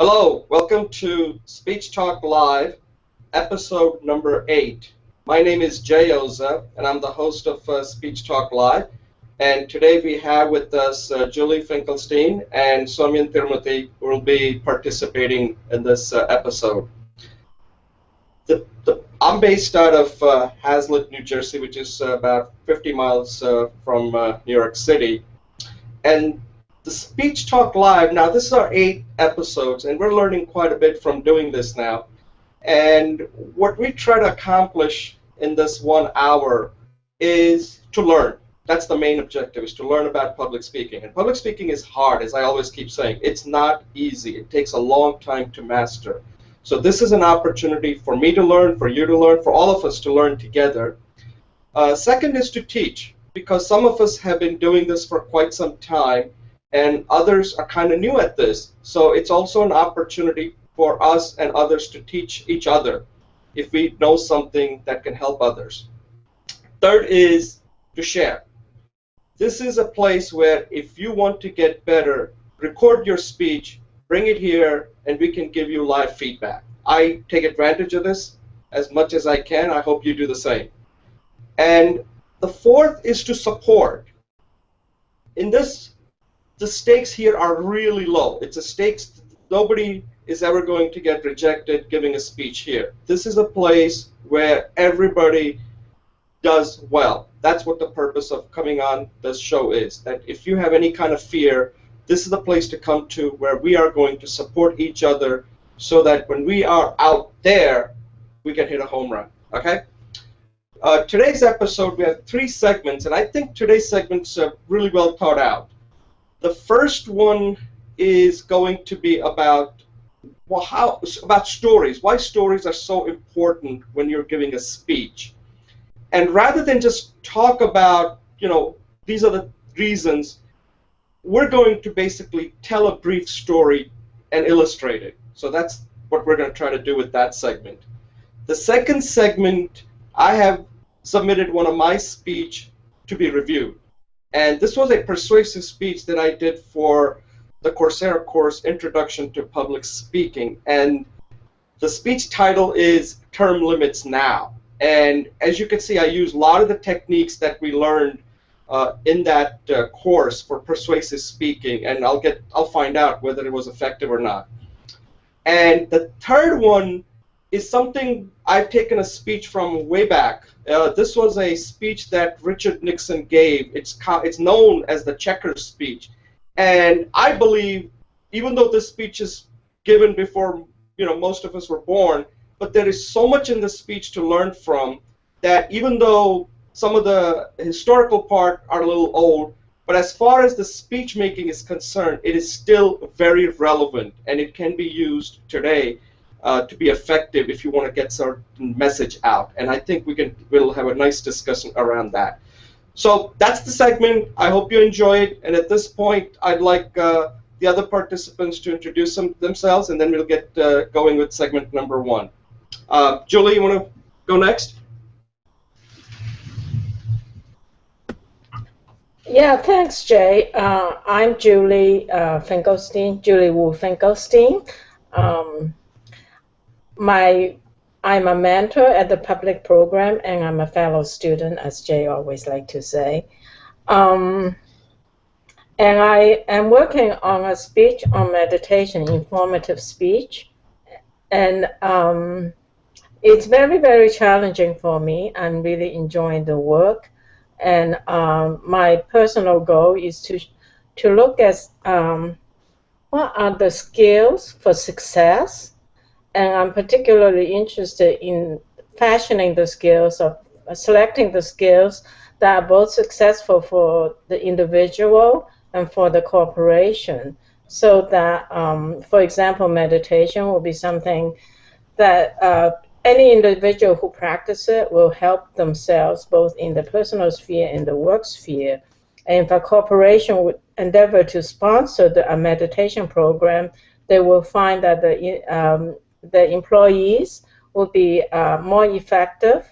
Hello, welcome to Speech Talk Live, episode number 8. My name is Jay Oza, and I'm the host of Speech Talk Live. And today we have with us Julie Finkelstein and Soumyan Tirumurthy, who will be participating in this episode. I'm based out of Hazlet, New Jersey, which is about 50 miles from New York City. And the Speech Talk Live, now this is our 8 episodes, and we're learning quite a bit from doing this now. And what we try to accomplish in this 1 hour is to learn. That's the main objective, is to learn about public speaking. And public speaking is hard, as I always keep saying. It's not easy. It takes a long time to master. So this is an opportunity for me to learn, for you to learn, for all of us to learn together. Second is to teach, because some of us have been doing this for quite some time, and others are kind of new at this. So it's also an opportunity for us and others to teach each other if we know something that can help others. Third is to share. This is a place where if you want to get better, record your speech, bring it here, and we can give you live feedback. I take advantage of this as much as I can. I hope you do the same. And the fourth is to support. In this, the stakes here are really low. It's a stakes, nobody is ever going to get rejected giving a speech here. This is a place where everybody does well. That's what the purpose of coming on this show is, that if you have any kind of fear, this is the place to come to where we are going to support each other so that when we are out there, we can hit a home run, okay? Today's episode, we have 3 segments, and I think today's segments are really well thought out. The first one is going to be about about stories, why stories are so important when you're giving a speech. And rather than just talk about, these are the reasons, we're going to basically tell a brief story and illustrate it. So that's what we're going to try to do with that segment. The second segment, I have submitted one of my speech to be reviewed. And this was a persuasive speech that I did for the Coursera course, Introduction to Public Speaking. And the speech title is Term Limits Now. And as you can see, I use a lot of the techniques that we learned in that course for persuasive speaking, and I'll find out whether it was effective or not. And the third one is something I've taken a speech from way back. This was a speech that Richard Nixon gave. It's known as the Checkers speech. And I believe, even though this speech is given before most of us were born, but there is so much in the speech to learn from that even though some of the historical part are a little old, but as far as the speech making is concerned, it is still very relevant, and it can be used today to be effective if you want to get certain message out. And I think we'll have a nice discussion around that. So that's the segment. I hope you enjoy it. And at this point, I'd like the other participants to introduce themselves, and then we'll get going with segment number 1. Julie, you want to go next? Yeah, thanks, Jay. I'm Julie Finkelstein, Julie Wu Finkelstein. I'm a mentor at the public program, and I'm a fellow student, as Jay always like to say. And I am working on a speech on meditation, informative speech. And it's very, very challenging for me. I'm really enjoying the work. And my personal goal is to look at what are the skills for success. And I'm particularly interested in fashioning the skills, of selecting the skills that are both successful for the individual and for the corporation. So that, for example, meditation will be something that any individual who practices it will help themselves both in the personal sphere and the work sphere. And if a corporation would endeavor to sponsor a meditation program, they will find that the employees will be more effective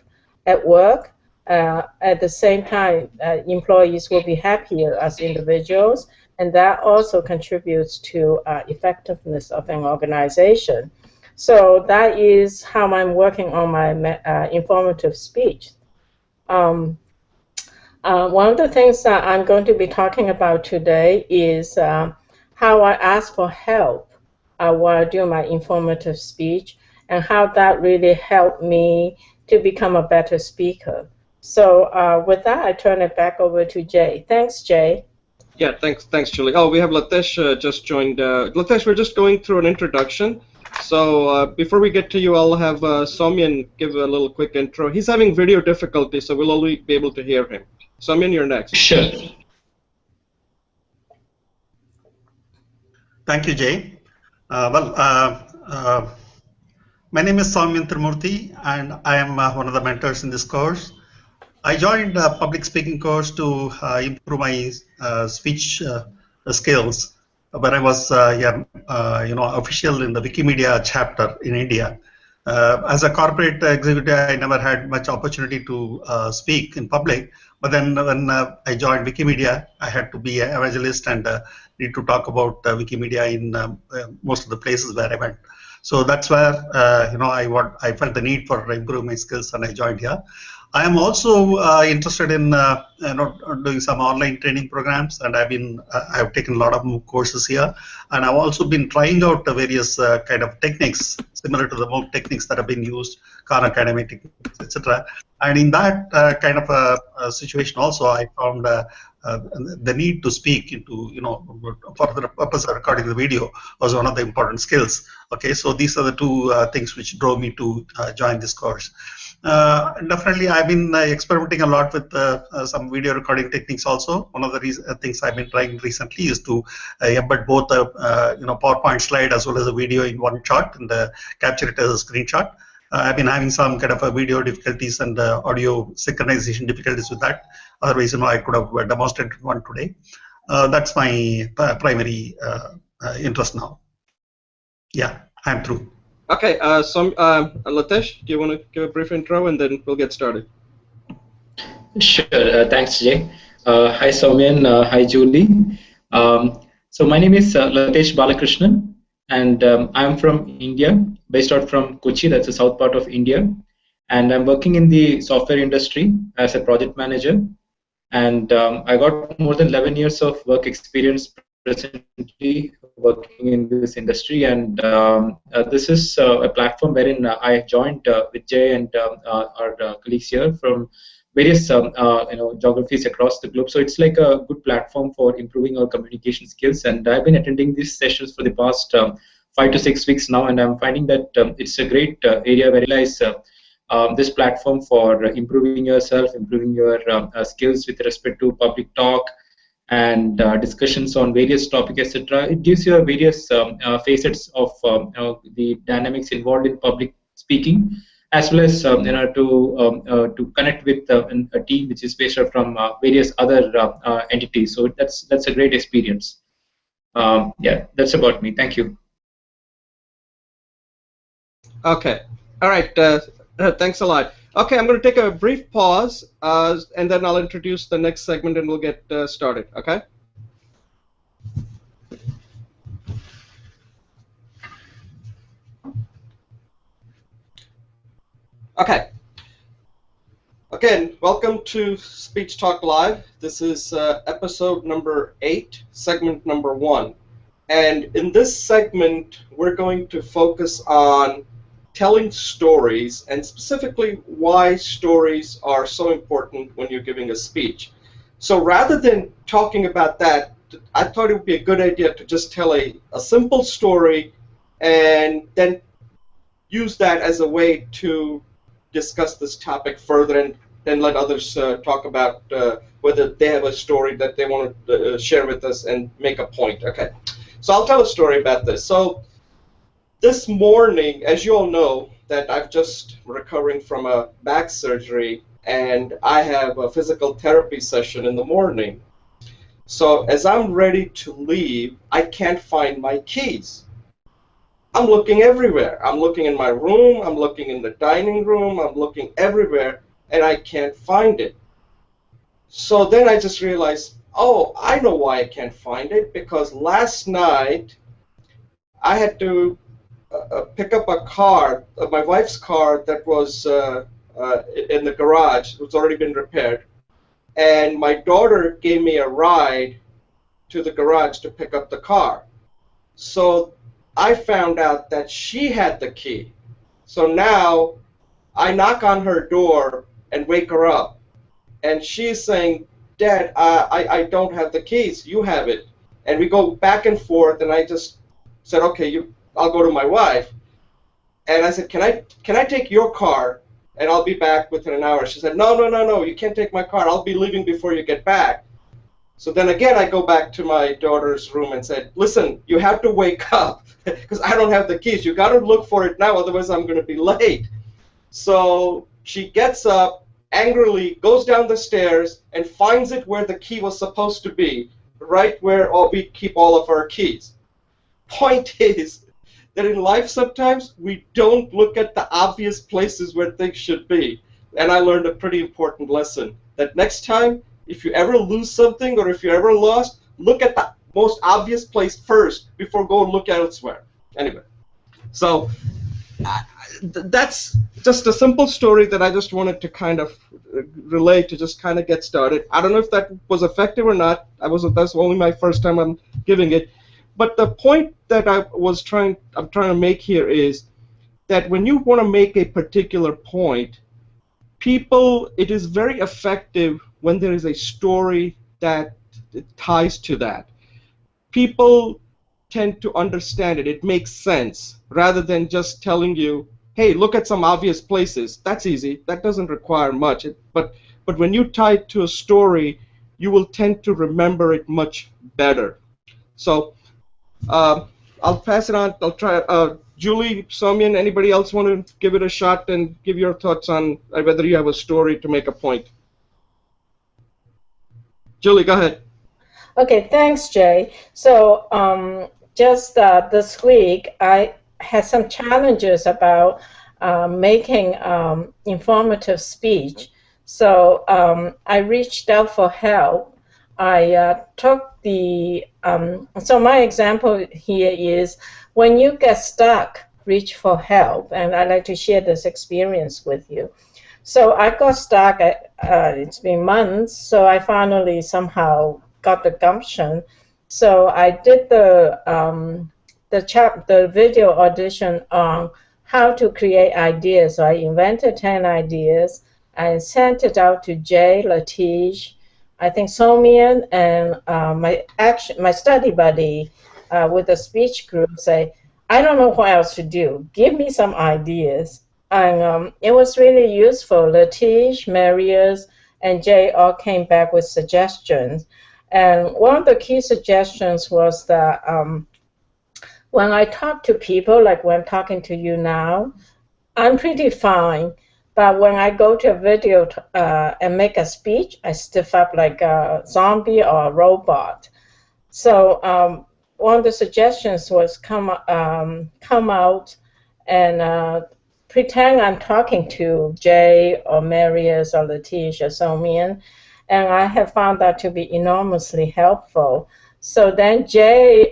at work, At the same time, employees will be happier as individuals, and that also contributes to effectiveness of an organization. So that is how I'm working on my informative speech. One of the things that I'm going to be talking about today is how I ask for help while doing my informative speech, and how that really helped me to become a better speaker. So with that, I turn it back over to Jay. Thanks, Jay. Yeah, thanks, Julie. Oh, we have Latesh just joined. Latesh, we're just going through an introduction. So before we get to you, I'll have Somyan give a little quick intro. He's having video difficulty, so we'll only be able to hear him. Somyan, you're next. Sure. Thank you, Jay. My name is Somyan Trimurthy, and I am one of the mentors in this course. I joined a public speaking course to improve my speech skills when I was official in the Wikimedia chapter in India. As a corporate executive, I never had much opportunity to speak in public. But then when I joined Wikimedia, I had to be an evangelist and need to talk about Wikimedia in most of the places where I went. So that's where I felt the need for improving my skills, and I joined here. I am also interested in doing some online training programs, and I've taken a lot of courses here, and I've also been trying out the various kind of techniques similar to the MOOC techniques that have been used, Khan Academy techniques, etc. And in that kind of a situation, also I found the need to speak into, for the purpose of recording the video was one of the important skills. Okay, so these are the two things which drove me to join this course. Definitely, I've been experimenting a lot with some video recording techniques also. One of the things I've been trying recently is to embed both a PowerPoint slide as well as a video in one shot and capture it as a screenshot. I've been having some kind of video difficulties and audio synchronization difficulties with that. Otherwise, I could have demonstrated one today. That's my primary interest now. Yeah, I'm through. Okay, Latesh, do you want to give a brief intro and then we'll get started? Sure, thanks, Jay. Hi, Soumyan. Hi, Julie. So my name is Latesh Balakrishnan, and I'm from India, based out from Kochi, that's the south part of India. And I'm working in the software industry as a project manager. And I got more than 11 years of work experience presently working in this industry, and this is a platform wherein I joined with Jay and our colleagues here from various geographies across the globe. So it's like a good platform for improving our communication skills, and I've been attending these sessions for the past 5 to 6 weeks now, and I'm finding that it's a great area where I realize this platform for improving yourself, improving your skills with respect to public talk and discussions on various topics, etc. It gives you various facets of the dynamics involved in public speaking, as well as to connect with a team which is based out from various other entities. So that's a great experience. Yeah, that's about me. Thank you. Okay. All right. Thanks a lot. Okay, I'm going to take a brief pause, and then I'll introduce the next segment, and we'll get started. Okay. Okay. Again, welcome to Speech Talk Live. This is episode number 8, segment number 1. And in this segment, we're going to focus on telling stories, and specifically why stories are so important when you're giving a speech. So rather than talking about that, I thought it would be a good idea to just tell a simple story and then use that as a way to discuss this topic further, and then let others talk about whether they have a story that they want to share with us and make a point. Okay, so I'll tell a story about this. So this morning, as you all know, that I'm just recovering from a back surgery, and I have a physical therapy session in the morning. So as I'm ready to leave, I can't find my keys. I'm looking everywhere. I'm looking in my room, I'm looking in the dining room, I'm looking everywhere, and I can't find it. So then I just realized, oh, I know why I can't find it, because last night I had to pick up a car, my wife's car that was in the garage. It was already been repaired. And my daughter gave me a ride to the garage to pick up the car. So I found out that she had the key. So now I knock on her door and wake her up. And she's saying, Dad, I don't have the keys. You have it. And we go back and forth, and I just said, okay, I'll go to my wife. And I said, can I take your car, and I'll be back within an hour? She said, no, you can't take my car. I'll be leaving before you get back. So then again, I go back to my daughter's room and said, listen, you have to wake up, because I don't have the keys. You got to look for it now, otherwise I'm going to be late. So she gets up, angrily goes down the stairs, and finds it where the key was supposed to be, right where we keep all of our keys. Point is that in life sometimes we don't look at the obvious places where things should be. And I learned a pretty important lesson, that next time, if you ever lose something or if you're ever lost, look at the most obvious place first before go and look elsewhere. Anyway, so that's just a simple story that I just wanted to kind of relate to just kind of get started. I don't know if that was effective or not. That's only my first time I'm giving it. But the point that I'm trying to make here is that when you want to make a particular point, it is very effective when there is a story that ties to that. People tend to understand it. It makes sense, rather than just telling you, hey, look at some obvious places. That's easy. That doesn't require much. But when you tie it to a story, you will tend to remember it much better. So I'll pass it on. I'll try. Julie, Soumyan, anybody else want to give it a shot and give your thoughts on whether you have a story to make a point? Julie, go ahead. Okay, thanks, Jay. So just this week, I had some challenges about making informative speech. So I reached out for help. I took so my example here is, when you get stuck, reach for help. And I'd like to share this experience with you. So I got stuck, it's been months, so I finally somehow got the gumption. So I did the video audition on how to create ideas. So I invented 10 ideas. I sent it out to Jay, Latish, I think Soumyan, and my study buddy with the speech group say, I don't know what else to do. Give me some ideas. And it was really useful. Latish, Marius, and Jay all came back with suggestions. And one of the key suggestions was that when I talk to people, like when I'm talking to you now, I'm pretty fine. But when I go to a video and make a speech, I stiff up like a zombie or a robot. So one of the suggestions was come out and pretend I'm talking to Jay or Marius or Latish or Soumyan, and I have found that to be enormously helpful. So then Jay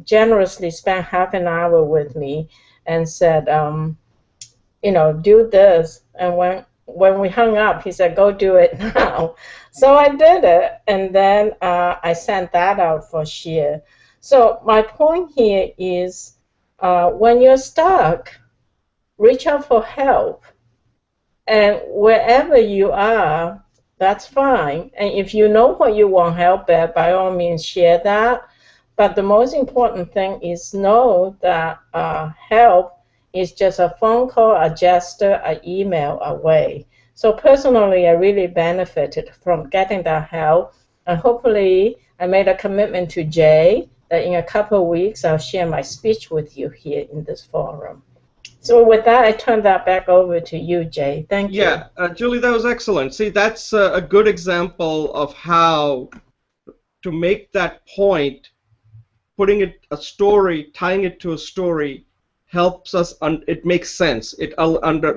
generously spent half an hour with me and said, do this. And when we hung up, he said, go do it now. So I did it, and then I sent that out for share. So my point here is, when you're stuck, reach out for help. And wherever you are, that's fine. And if you know what you want help at, by all means, share that. But the most important thing is know that help is just a phone call, a gesture, an email away. So personally, I really benefited from getting that help. And hopefully, I made a commitment to Jay that in a couple of weeks, I'll share my speech with you here in this forum. So with that, I turn that back over to you, Jay. Thank you. Yeah, Julie, that was excellent. See, that's a good example of how to make that point, putting a story, tying it to a story, helps us. It makes sense. It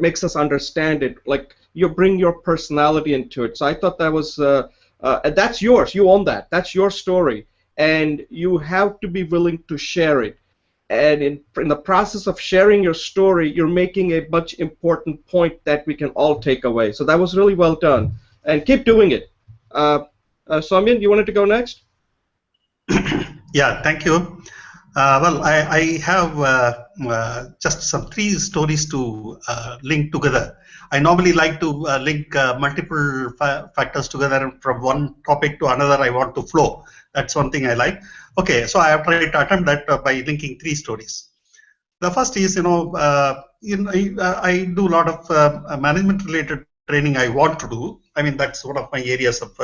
makes us understand it. Like you bring your personality into it. So I thought that was that's yours. You own that. That's your story, and you have to be willing to share it. And in the process of sharing your story, you're making a much important point that we can all take away. So that was really well done, and keep doing it. Soumyan, you wanted to go next? Yeah, thank you. Well, I have just some 3 stories to link together. I normally like to link multiple factors together from one topic to another. I want to flow. That's one thing I like. Okay, so I have tried to attempt that by linking 3 stories. The first is, I do a lot of management-related training I want to do. I mean, that's one of my areas of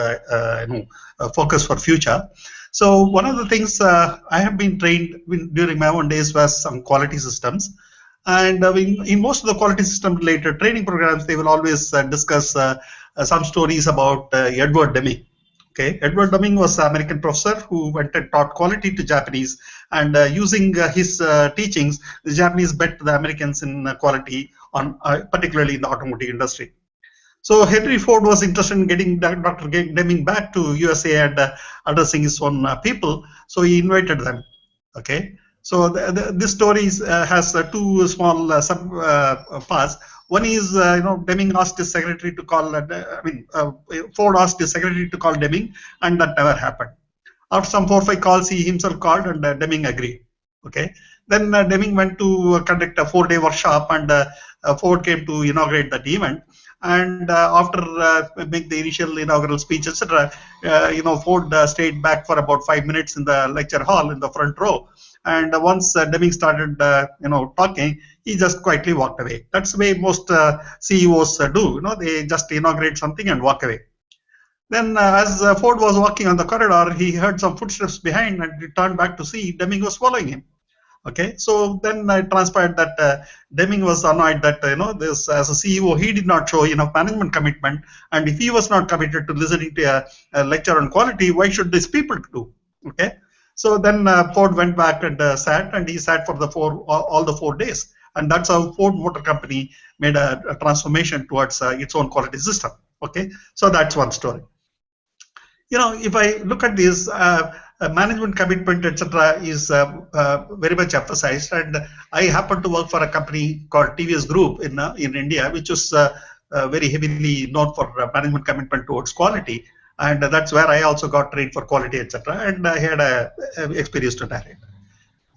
focus for future. So one of the things I have been trained during my own days was some quality systems. And in most of the quality system related training programs, they will always discuss some stories about Edward Deming. Okay, Edward Deming was an American professor who went and taught quality to Japanese, and using his teachings, the Japanese bet the Americans in quality, on particularly in the automotive industry. So Henry Ford was interested in getting Dr. Deming back to USA and addressing his own people, so he invited them. Okay, so this story has 2 small parts. One is, Deming asked his secretary to call, Ford asked his secretary to call Deming, and that never happened. After some 4 or 5 calls, he himself called, and Deming agreed. Okay. Then Deming went to conduct a 4-day workshop, and Ford came to inaugurate that event. And after make the initial inaugural speech, etc., Ford stayed back for about 5 minutes in the lecture hall in the front row. And once Deming started, talking, he just quietly walked away. That's the way most CEOs do. They just inaugurate something and walk away. Then, as Ford was walking on the corridor, he heard some footsteps behind, and he turned back to see Deming was following him. Okay, so then it transpired that Deming was annoyed that this, as a CEO, he did not show enough management commitment, and if he was not committed to listening to a lecture on quality, why should these people do? Okay, so then Ford went back and sat, and he sat for all the 4 days, and that's how Ford Motor Company made a transformation towards its own quality system. Okay, so that's one story. If I look at this, management commitment, etc., is very much emphasized. And I happen to work for a company called TVS Group in India, which is very heavily known for management commitment towards quality. And that's where I also got trained for quality, etc. And I had an experience to narrate.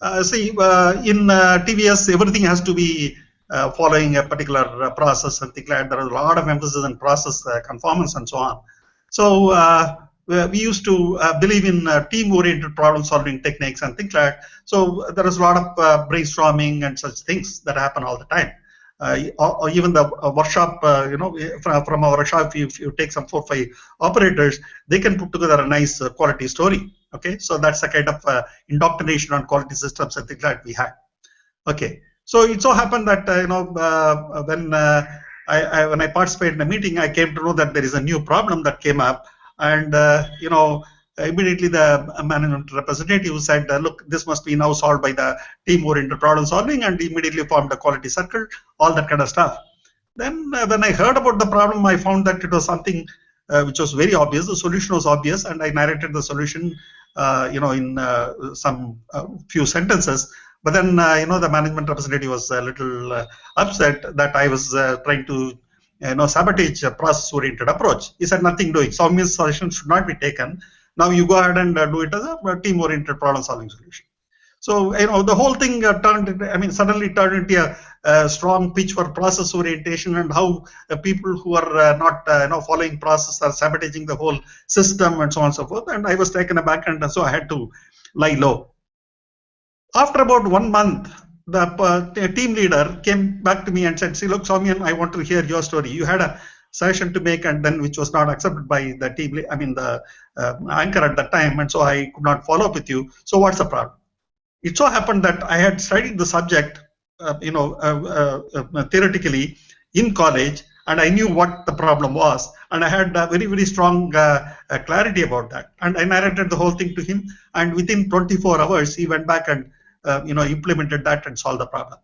In TVS, everything has to be following a particular process and things like that. There is a lot of emphasis on process conformance and so on. So we used to believe in team-oriented problem-solving techniques and things like that. So there is a lot of brainstorming and such things that happen all the time. Or even the workshop, from our workshop, if you take some 4 or 5 operators, they can put together a nice quality story. Okay, so that's the kind of indoctrination on quality systems and things like that we had. Okay, so it so happened that when I participated in a meeting, I came to know that there is a new problem that came up. And immediately the management representative said, look, this must be now solved by the team-oriented problem solving, and immediately formed a quality circle, all that kind of stuff. Then when I heard about the problem, I found that it was something which was very obvious. The solution was obvious, and I narrated the solution in some few sentences. But then the management representative was a little upset that I was trying to sabotage a process-oriented approach. He said, nothing doing. Soumya's solution should not be taken. Now you go ahead and do it as a team-oriented problem-solving solution. So the whole thing suddenly turned into a strong pitch for process orientation, and how people who are not following process are sabotaging the whole system and so on and so forth. And I was taken aback, and so I had to lie low. After about 1 month, the team leader came back to me and said, see, look, Soumyan, I want to hear your story. You had a session to make, and then which was not accepted by the team, the anchor at that time, and so I could not follow up with you. So what's the problem? It so happened that I had studied the subject, theoretically in college, and I knew what the problem was, and I had very, very strong clarity about that. And I narrated the whole thing to him, and within 24 hours, he went back and implemented that and solved the problem.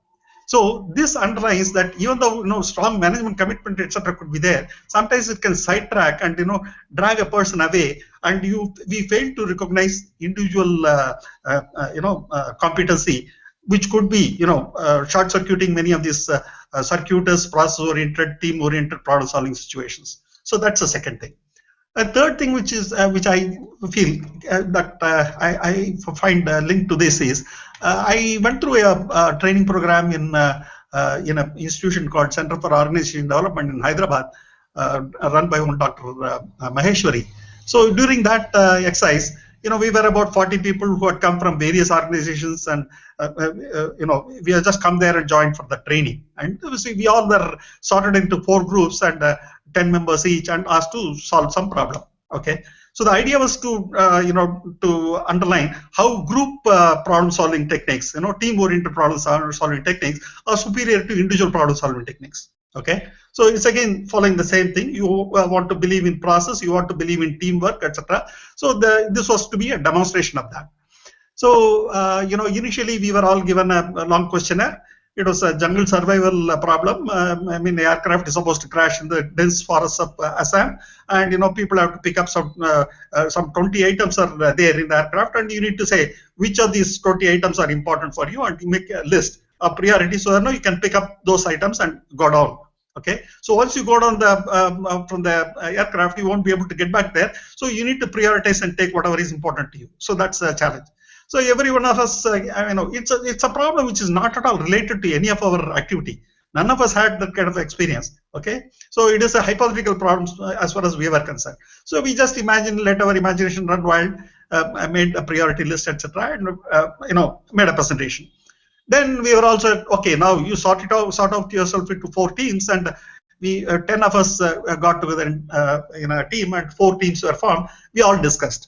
So this underlines that even though strong management commitment, etc., could be there, sometimes it can sidetrack and drag a person away, and we fail to recognize individual competency, which could be short-circuiting many of these circuitous, process-oriented, team-oriented problem-solving situations. So that's the second thing. A third thing, which I feel that I find linked to this is, I went through a training program in an institution called Center for Organization Development in Hyderabad, run by one Dr. Maheshwari. So during that exercise, we were about 40 people who had come from various organizations, and we had just come there and joined for the training. And we all were sorted into 4 groups and 10 members each, and asked to solve some problem. Okay, so the idea was to to underline how group problem-solving techniques, team-oriented problem-solving techniques, are superior to individual problem-solving techniques. Okay, so it's again following the same thing. You want to believe in process, you want to believe in teamwork, etc. So this was to be a demonstration of that. So initially we were all given a long questionnaire. It was a jungle survival problem. The aircraft is supposed to crash in the dense forests of Assam, and people have to pick up some 20 items are there in the aircraft, and you need to say which of these 20 items are important for you, and you make a list of priority, so you can pick up those items and go down. Okay, so once you go down from the aircraft, you won't be able to get back there. So you need to prioritize and take whatever is important to you. So that's a challenge. So every one of us, it's a problem which is not at all related to any of our activity. None of us had that kind of experience. Okay, so it is a hypothetical problem as far as we were concerned. So we just let our imagination run wild, made a priority list, etc., and made a presentation. Then we were also, okay, now you sort out yourself into 4 teams, and we 10 of us got together in a team, and 4 teams were formed. We all discussed.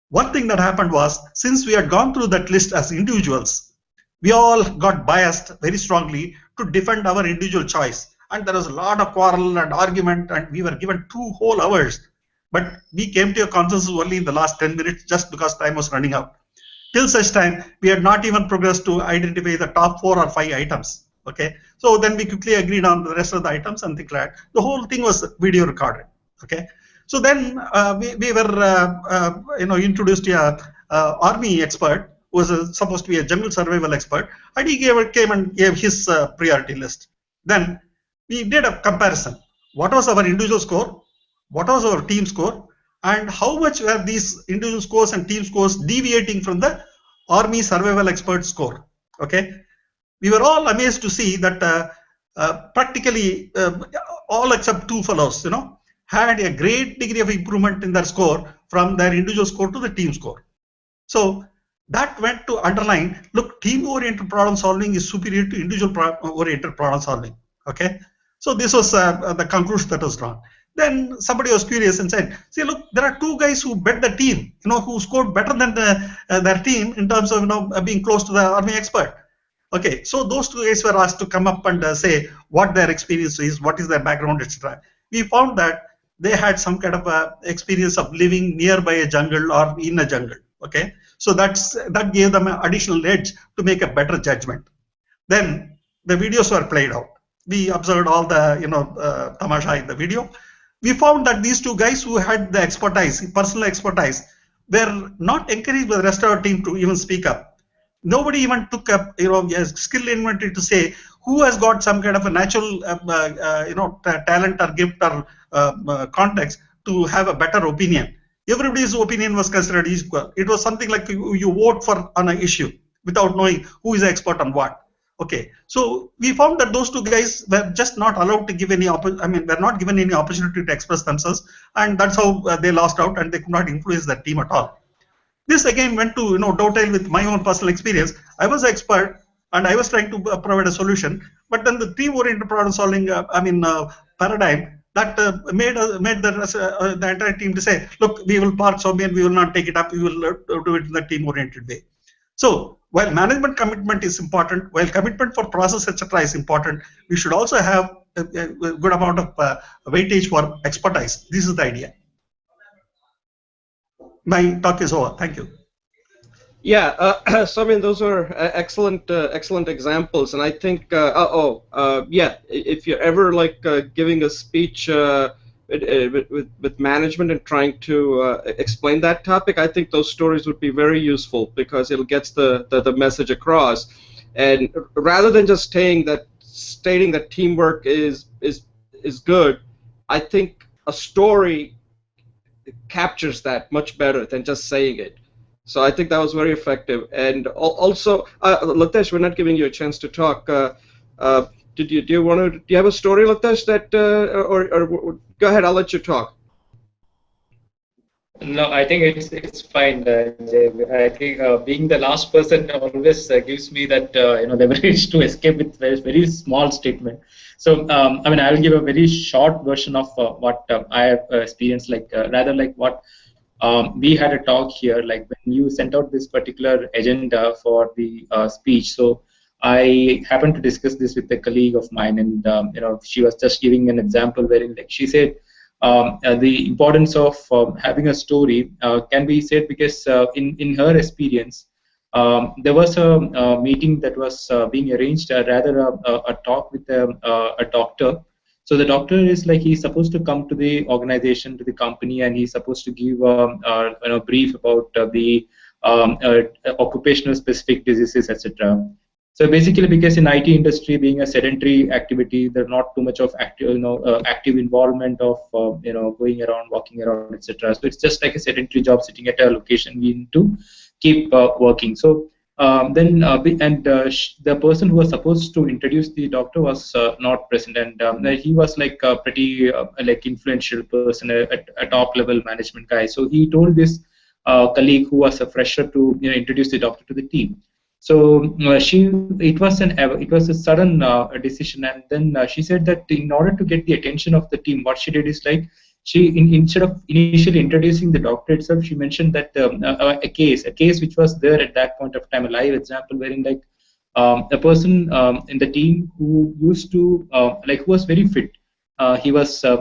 One thing that happened was, since we had gone through that list as individuals, we all got biased very strongly to defend our individual choice, and there was a lot of quarrel and argument, and we were given 2 whole hours, but we came to a consensus only in the last 10 minutes, just because time was running out. Till such time, we had not even progressed to identify the top 4 or 5 items. Okay, so then we quickly agreed on the rest of the items and things like that. The whole thing was video recorded. Okay, so then we were introduced to a army expert who was supposed to be a jungle survival expert, and he came and gave his priority list. Then we did a comparison. What was our individual score? What was our team score? And how much were these individual scores and team scores deviating from the army survival expert score? Okay, we were all amazed to see that practically all except 2 fellows, had a great degree of improvement in their score from their individual score to the team score. So that went to underline, look, team-oriented problem solving is superior to individual-oriented problem solving. Okay, so this was the conclusion that was drawn. Then somebody was curious and said, see, look, there are 2 guys who bet the team, who scored better than their team in terms of, being close to the army expert. Okay, so those 2 guys were asked to come up and say what their experience is, what is their background, etc. We found that they had some kind of experience of living nearby a jungle or in a jungle. Okay, so that gave them an additional edge to make a better judgment. Then the videos were played out. We observed all the tamasha in the video. We found that these 2 guys who had the expertise, personal expertise, were not encouraged by the rest of our team to even speak up. Nobody even took up, a skill inventory to say who has got some kind of a natural, talent or gift or context to have a better opinion. Everybody's opinion was considered equal. It was something like you vote on an issue without knowing who is the expert on what. Okay, so we found that those 2 guys were just not allowed to give any, were not given any opportunity to express themselves, and that's how they lost out, and they could not influence the team at all. This again went to dovetail with my own personal experience. I was an expert, and I was trying to provide a solution, but then the team-oriented problem-solving, paradigm that made the entire team to say, look, we will park Soumya, we will not take it up, we will do it in the team-oriented way. So while management commitment is important, while commitment for process, etc., is important, we should also have a good amount of weightage for expertise. This is the idea. My talk is over. Thank you. Yeah, so I mean, those are excellent examples, and I think, yeah, if you're ever like giving a speech with management and trying to explain that topic, I think those stories would be very useful because it'll get the message across, and rather than just stating that teamwork is good, I think a story captures that much better than just saying it. So I think that was very effective. And also, Latesh, we're not giving you a chance to talk. Uh, do you have a story, Latesh, that or go ahead? I'll let you talk. No, I think it's fine, Jay. I think being the last person always gives me that leverage to escape with very small statement. So I mean, I'll give a very short version of what I have experienced. Like rather like what we had a talk here. Like when you sent out this particular agenda for the speech. So I happened to discuss this with a colleague of mine, and she was just giving an example wherein like she said. The importance of having a story can be said because in her experience, there was a meeting that was being arranged, rather a talk with a doctor. So the doctor is like he's supposed to come to the organization, to the company, and he's supposed to give brief about the occupational specific diseases, etc. So basically, because in IT industry being a sedentary activity, there's not too much of active involvement of going around, walking around, etc. So it's just like a sedentary job, sitting at a location. We need to keep working. So the person who was supposed to introduce the doctor was not present, and he was like a pretty like influential person, a top level management guy. So he told this colleague who was a fresher to introduce the doctor to the team. So it was a sudden decision, and then she said that in order to get the attention of the team, what she did is like instead of initially introducing the doctor itself, she mentioned that a case which was there at that point of time, a live example wherein like a person in the team who used to who was very fit. He was a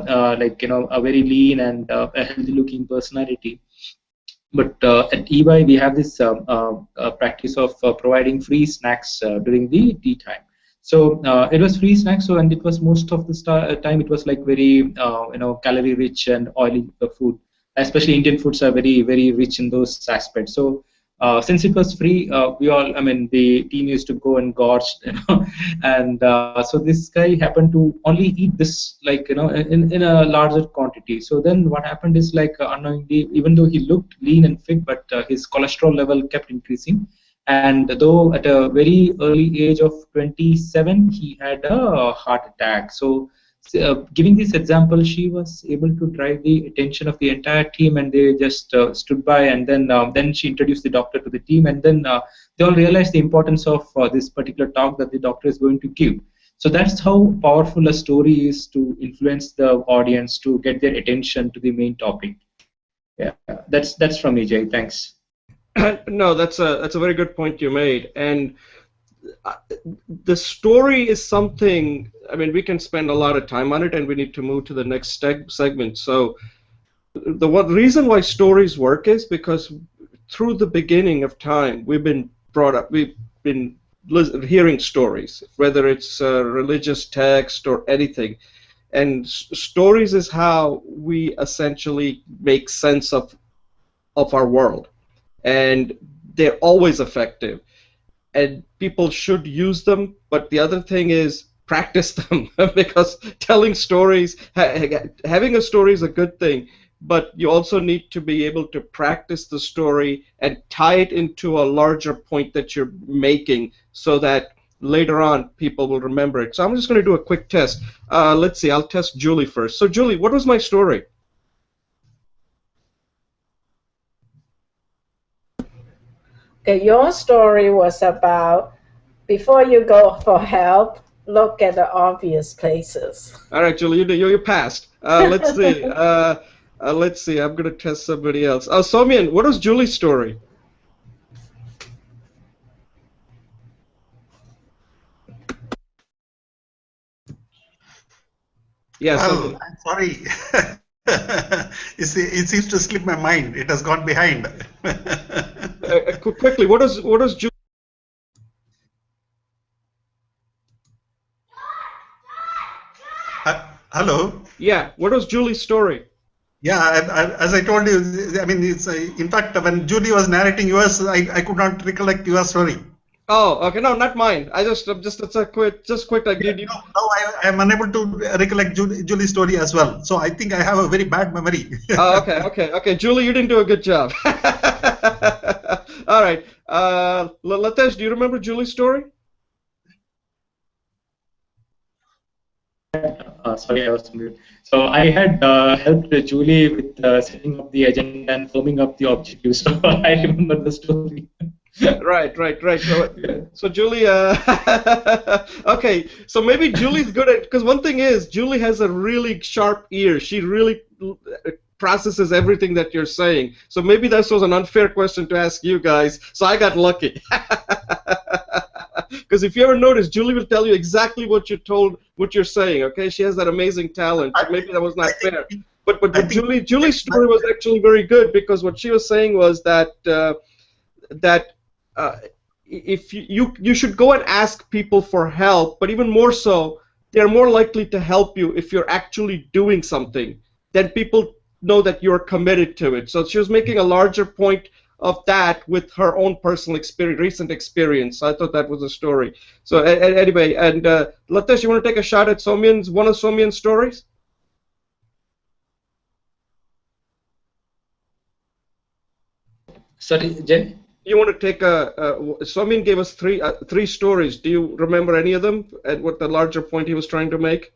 very lean and a healthy looking personality. But at EY, we have this practice of providing free snacks during the tea time. So it was free snacks. So and it was most of the time it was like very calorie rich and oily food. Especially Indian foods are very rich in those aspects. So since it was free, the team used to go and gorge, and so this guy happened to only eat this in a larger quantity. So then what happened is like unknowingly, even though he looked lean and fit, but his cholesterol level kept increasing. And though at a very early age of 27, he had a heart attack. So giving this example, she was able to drive the attention of the entire team, and they just stood by. And then she introduced the doctor to the team, and then they all realized the importance of this particular talk that the doctor is going to give. So that's how powerful a story is to influence the audience to get their attention to the main topic. Yeah, that's from me, Jay. Thanks. No, that's a very good point you made, and the story is something. I mean, we can spend a lot of time on it, and we need to move to the next segment. So, the reason why stories work is because through the beginning of time, we've been brought up. We've been hearing stories, whether it's religious text or anything, and stories is how we essentially make sense of our world, and they're always effective. And people should use them, but the other thing is practice them because telling stories, having a story is a good thing, but you also need to be able to practice the story and tie it into a larger point that you're making so that later on people will remember it. So I'm just going to do a quick test. Let's see, I'll test Julie first. So Julie, what was my story? Okay, your story was about before you go for help, look at the obvious places. All right, Julie, you passed. Let's see. Let's see. I'm going to test somebody else. Soumyan, what was Julie's story? Yes. Well, I'm sorry. It seems to slip my mind. It has gone behind. quickly, what does Julie? Hello. Yeah, what was Julie's story? Yeah, as I told you, I mean, it's in fact when Julie was narrating yours, I could not recollect your story. Oh, okay, no, not mine. It's a quick, like, Yeah, no, I am unable to recollect Julie's story as well. So I think I have a very bad memory. Oh, okay. Julie, you didn't do a good job. All right. Latesh, do you remember Julie's story? Sorry, I was mute. So I had helped Julie with setting up the agenda and firming up the objectives. So I remember the story. Right. So Julie, okay. So maybe Julie's good at, because one thing is Julie has a really sharp ear. She really processes everything that you're saying. So maybe this was an unfair question to ask you guys. So I got lucky. Because if you ever notice, Julie will tell you exactly what you're saying. Okay, she has that amazing talent. So maybe that was not fair. But Julie's story was actually very good, because what she was saying was that if you should go and ask people for help, but even more so, they're more likely to help you if you're actually doing something. Then people know that you're committed to it. So she was making a larger point of that with her own personal experience, recent experience. So I thought that was a story. So anyway, and Latesh, you want to take a shot at one of Soumyan's stories? Sorry, Jay? You want to take Soumyan gave us three stories. Do you remember any of them and what the larger point he was trying to make?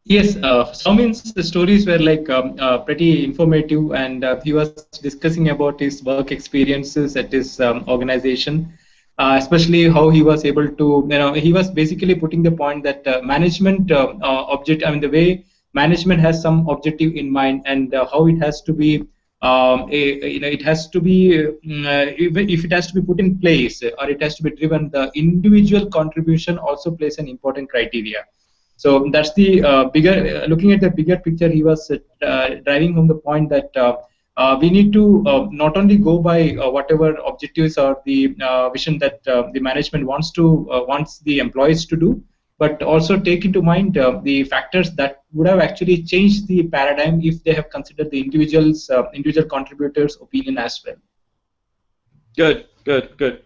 Yes, Soumyan's stories were like pretty informative, and he was discussing about his work experiences at his organization, especially how he was able to, he was basically putting the point that management the way management has some objective in mind, and how it has to be, it has to be, even if it has to be put in place or it has to be driven, the individual contribution also plays an important criteria. So that's the looking at the bigger picture, he was driving home the point that we need to not only go by whatever objectives or the vision that the management wants the employees to do, but also take into mind the factors that would have actually changed the paradigm if they have considered the individual contributors' opinion as well. Good.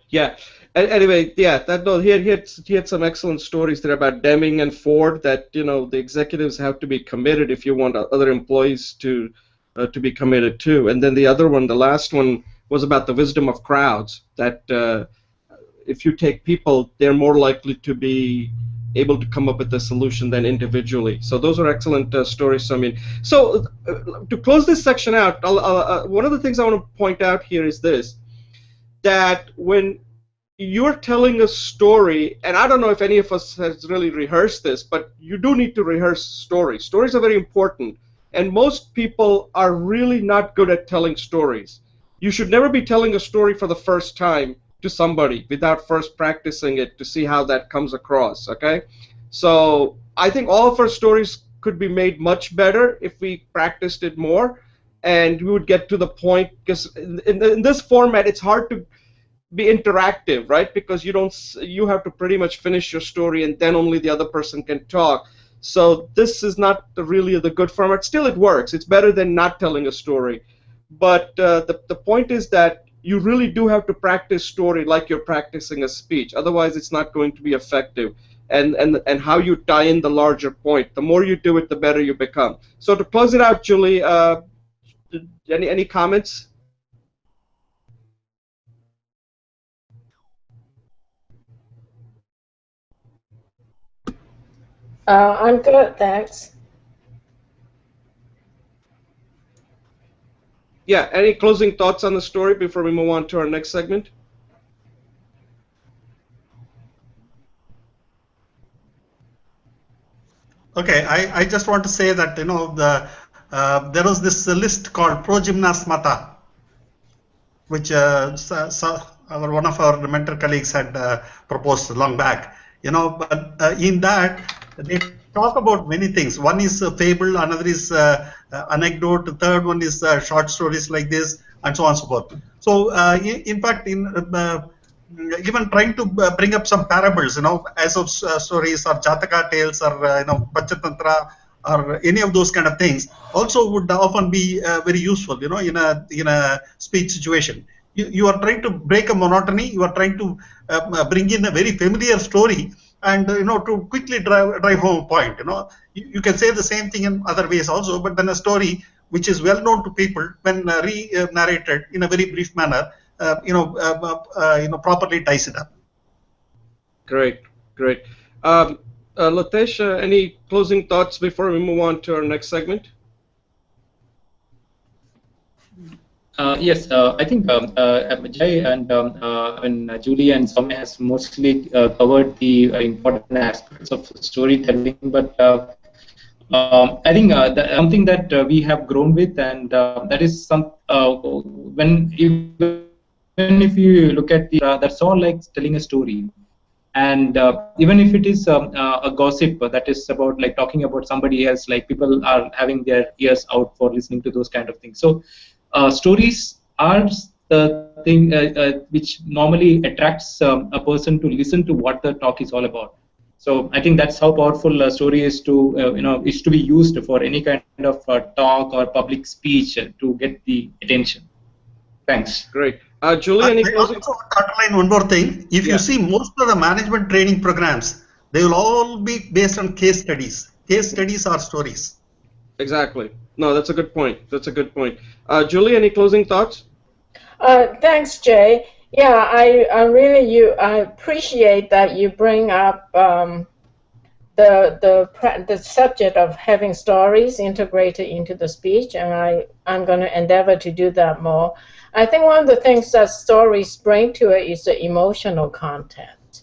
Yeah. Anyway, yeah, he had some excellent stories there about Deming and Ford, that the executives have to be committed if you want other employees to be committed too. And then the other one, the last one, was about the wisdom of crowds, that if you take people, they're more likely to be able to come up with a solution than individually. So those are excellent stories, Soumyan. So to close this section out, one of the things I want to point out here is this, that when you're telling a story, and I don't know if any of us has really rehearsed this, but you do need to rehearse stories. Stories are very important, and most people are really not good at telling stories. You should never be telling a story for the first time to somebody without first practicing it to see how that comes across, okay? So I think all of our stories could be made much better if we practiced it more, and we would get to the point, because in this format it's hard to be interactive, right? Because you have to pretty much finish your story and then only the other person can talk. So this is not really the good format. Still, it works. It's better than not telling a story. But the point is that you really do have to practice story like you're practicing a speech. Otherwise, it's not going to be effective. And how you tie in the larger point. The more you do it, the better you become. So to close it out, Julie, any comments? I'm good, thanks. Yeah, any closing thoughts on the story before we move on to our next segment? Okay, I just want to say that there was this list called Pro Gymnasmata, which one of our mentor colleagues had proposed long back. But in that they talk about many things. One is fable, another is anecdote, the third one is short stories like this, and so on and so forth. So, in fact, even trying to bring up some parables, Aesop's stories or Jataka tales or Panchatantra or any of those kind of things also would often be very useful, in a speech situation. You are trying to break a monotony. You are trying to bring in a very familiar story, and to quickly drive home a point. You can say the same thing in other ways also, but then a story which is well known to people, when narrated in a very brief manner, properly ties it up. Great. Latesh, any closing thoughts before we move on to our next segment? Yes, I think Jai and Julie and Soumya has mostly covered the important aspects of storytelling, but I think something that we have grown with, and that is when if you look at that's all like telling a story. And even if it is a gossip that is about like talking about somebody else, like people are having their ears out for listening to those kind of things. So stories are the thing which normally attracts a person to listen to what the talk is all about. So I think that's how powerful a story is to is to be used for any kind of talk or public speech to get the attention. Thanks. Great. Julie, any closing? I also want to underline one more thing. If you see most of the management training programs, they will all be based on case studies. Case studies are stories. Exactly. No, that's a good point. Julie, any closing thoughts? Thanks, Jay. Yeah, I appreciate that you bring up the subject of having stories integrated into the speech, and I'm going to endeavor to do that more. I think one of the things that stories bring to it is the emotional content.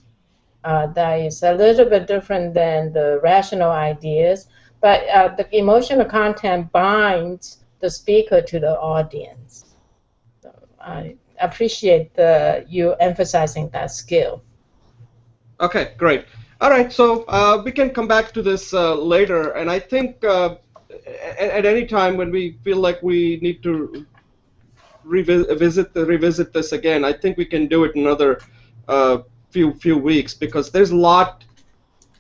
That is a little bit different than the rational ideas, but the emotional content binds the speaker to the audience. So I appreciate you emphasizing that skill. Okay, great. All right, so we can come back to this later, and I think at any time when we feel like we need to revisit this again, I think we can do it another few weeks, because there's a lot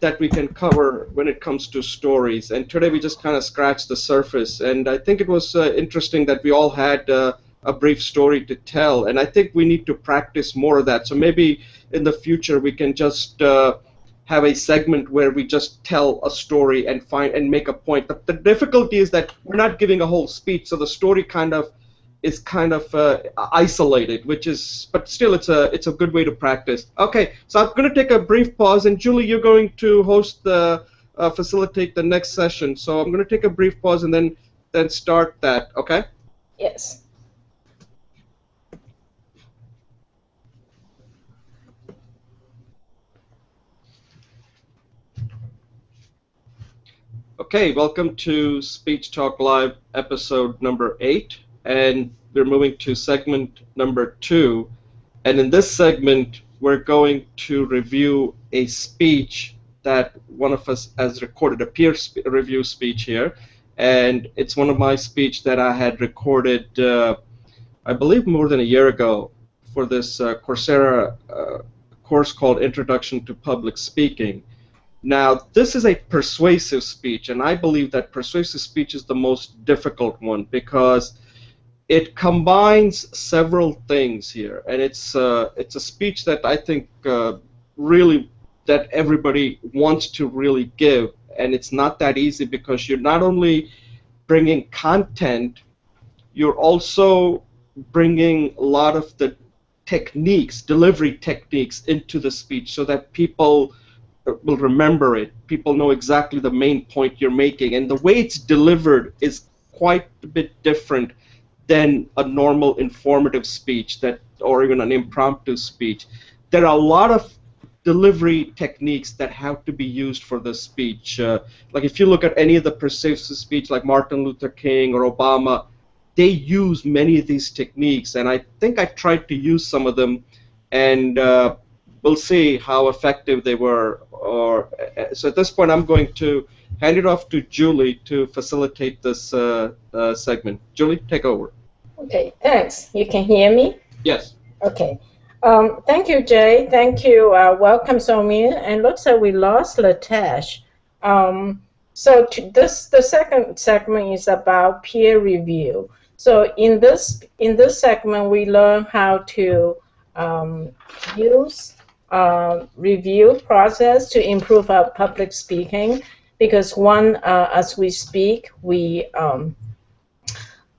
that we can cover when it comes to stories, and today we just kind of scratched the surface, and I think it was interesting that we all had a brief story to tell, and I think we need to practice more of that. So maybe in the future we can just have a segment where we just tell a story and make a point. But the difficulty is that we're not giving a whole speech, so the story is kind of isolated, but still it's a good way to practice. Okay, so I'm going to take a brief pause, and Julie, you're going to facilitate the next session. So I'm going to take a brief pause and then start that. Okay? Yes. Okay, welcome to Speech Talk Live episode number 8, and we're moving to segment number 2, and in this segment we're going to review a speech that one of us has recorded, a peer review speech here, and it's one of my speech that I had recorded I believe more than a year ago for this Coursera course called Introduction to Public Speaking. Now, this is a persuasive speech, and I believe that persuasive speech is the most difficult one because it combines several things here, and it's a speech that I think really that everybody wants to really give, and it's not that easy because you're not only bringing content, you're also bringing a lot of the techniques, delivery techniques, into the speech so that people will remember it. People know exactly the main point you're making, and the way it's delivered is quite a bit different than a normal informative speech or even an impromptu speech. There are a lot of delivery techniques that have to be used for this speech. Like if you look at any of the persuasive speech, like Martin Luther King or Obama, they use many of these techniques, and I think I tried to use some of them, and we'll see how effective they were. So at this point, I'm going to hand it off to Julie to facilitate this segment. Julie, take over. Okay, thanks. You can hear me? Yes. Okay. Thank you, Jay. Thank you. Welcome, Soumya. And looks like we lost Latesh. So the second segment is about peer review. So in this segment, we learn how to use review process to improve our public speaking. Because as we speak, we learn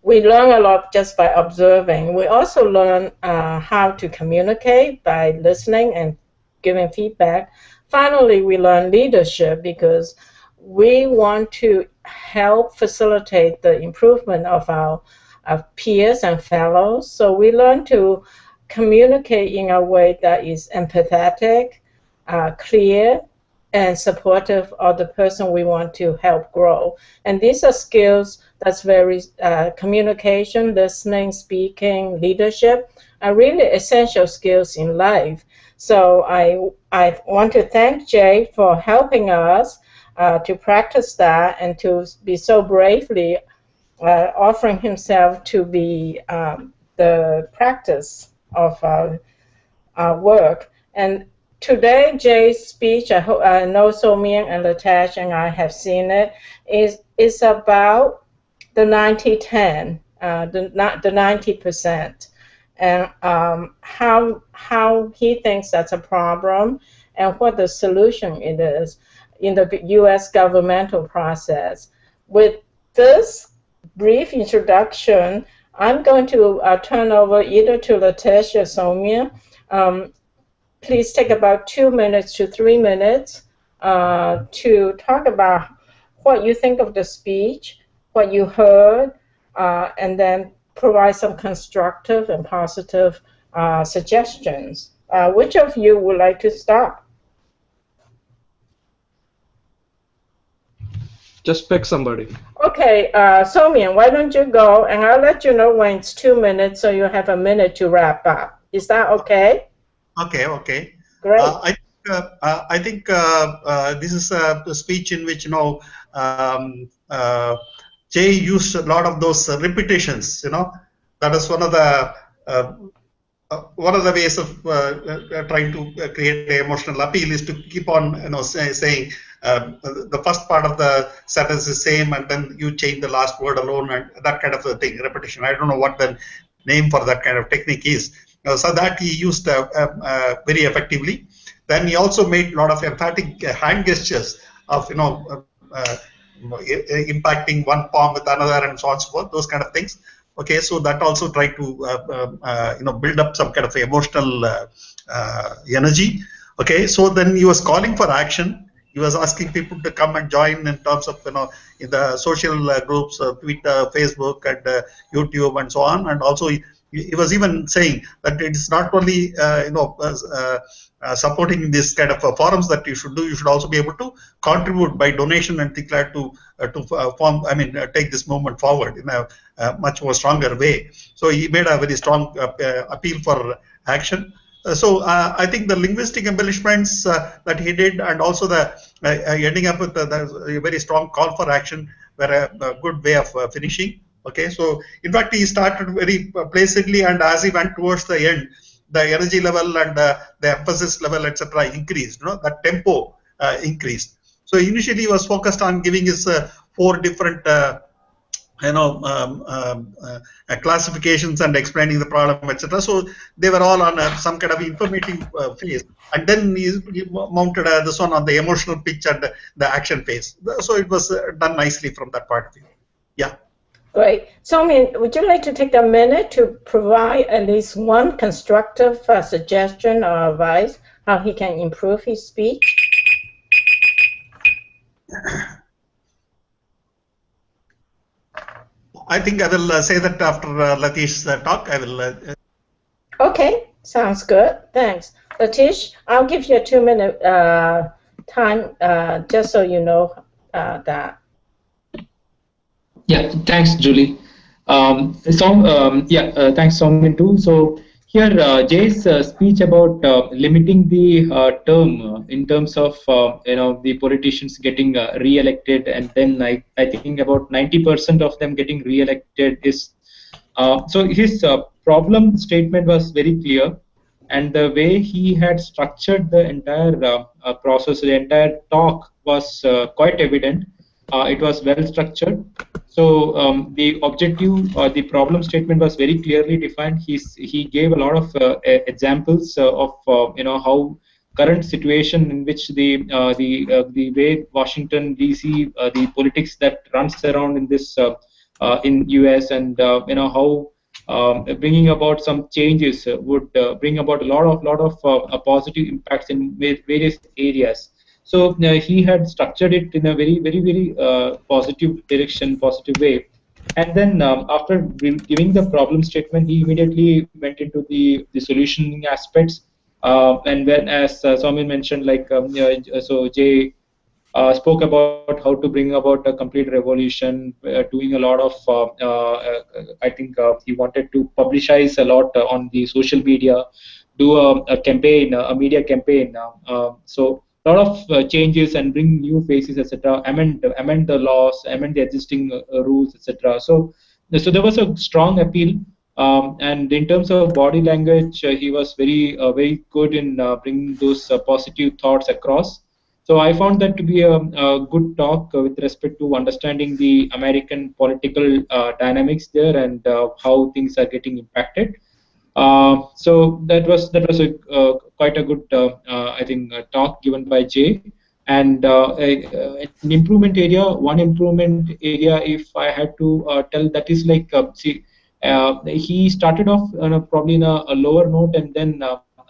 a lot just by observing. We also learn how to communicate by listening and giving feedback. Finally, we learn leadership because we want to help facilitate the improvement of our peers and fellows. So we learn to communicate in a way that is empathetic, clear, and supportive of the person we want to help grow. And these are skills that's very communication, listening, speaking, leadership are really essential skills in life. So I want to thank Jay for helping us to practice that and to be so bravely offering himself to be the practice of our work. And today, Jay's speech, I know Soumya and Latesh and I have seen it, is about the 90-10, the 90%, and how he thinks that's a problem and what the solution it is in the U.S. governmental process. With this brief introduction, I'm going to turn over either to Latesh or Soumya. Please take about 2 minutes to 3 minutes to talk about what you think of the speech, what you heard, and then provide some constructive and positive suggestions. Which of you would like to start? Just pick somebody. Okay, Soumya, why don't you go, and I'll let you know when it's 2 minutes, so you have a minute to wrap up. Is that okay? Okay. Great. I think this is a speech in which Jay used a lot of those repetitions. That is one of the ways of trying to create an emotional appeal is to keep on saying the first part of the sentence is same and then you change the last word alone and that kind of a thing, repetition. I don't know what the name for that kind of technique is. So that he used very effectively. Then he also made a lot of emphatic hand gestures of impacting one palm with another and so on and so forth. Those kind of things. Okay, so that also tried to build up some kind of emotional energy. Okay, so then he was calling for action. He was asking people to come and join in terms of in the social groups, Twitter, Facebook, and YouTube, and so on. And also he was even saying that it is not only supporting this kind of forums that you should do. You should also be able to contribute by donation and declare to take this movement forward in a much more stronger way. So he made a very strong appeal for action. So I think the linguistic embellishments that he did, and also the ending up with the very strong call for action, were a good way of finishing. Okay, so in fact he started very placidly, and as he went towards the end, the energy level and the emphasis level, etc., increased. That tempo increased. So initially he was focused on giving his 4 different classifications and explaining the problem, etc. So they were all on some kind of informative phase, and then he mounted this one on the emotional pitch and the action phase. So it was done nicely from that point of view. Yeah. Great. Soumya, would you like to take a minute to provide at least one constructive suggestion or advice how he can improve his speech? I think I will say that after Latish's talk. I will. Okay, sounds good. Thanks. Latish, I'll give you a 2-minute time just so you know that. Yeah, thanks, Julie. Thanks, Soumya, too. So Here, Jay's speech about limiting the term in terms of the politicians getting re-elected, and then I think about 90% of them getting re-elected is so his problem statement was very clear, and the way he had structured the entire process, the entire talk was quite evident. It was well structured. So the objective or the problem statement was very clearly defined. He gave a lot of examples of how current situation in which the way Washington D.C. The politics that runs around in this in U.S. and how bringing about some changes would bring about a lot of positive impacts in various areas. So he had structured it in a very positive direction, positive way. And then after giving the problem statement, he immediately went into the solutioning aspects. And when, as Somin mentioned, so Jay spoke about how to bring about a complete revolution, doing a lot of, I think he wanted to publicize a lot on the social media, do a campaign, a media campaign. So a lot of changes and bring new faces, etc. Amend the laws, amend the existing rules, etc. So there was a strong appeal. And in terms of body language, he was very good in bringing those positive thoughts across. So I found that to be a good talk with respect to understanding the American political dynamics there and how things are getting impacted. So that was a quite a good I think talk given by Jay. And an improvement area, one improvement area, if I had to tell, that is like he started off probably in a lower note, and then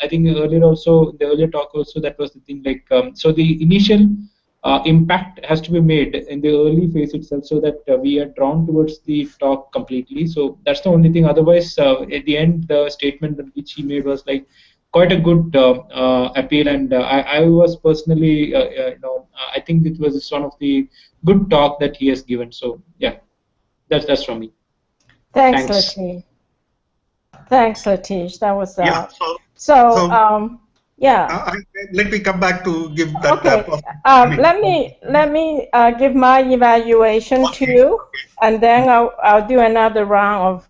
I think earlier also, the earlier talk also, that was the thing, like so the initial impact has to be made in the early phase itself, so that we are drawn towards the talk completely. So that's the only thing. Otherwise, at the end, the statement which he made was like quite a good appeal, and I was personally, I think it was one of the good talk that he has given. So yeah, that's from me. Thanks, Thanks. Latish. Thanks, Latish. That was Yeah. yeah. Let me come back to give that. Okay. Let me give my evaluation too, and then I'll do another round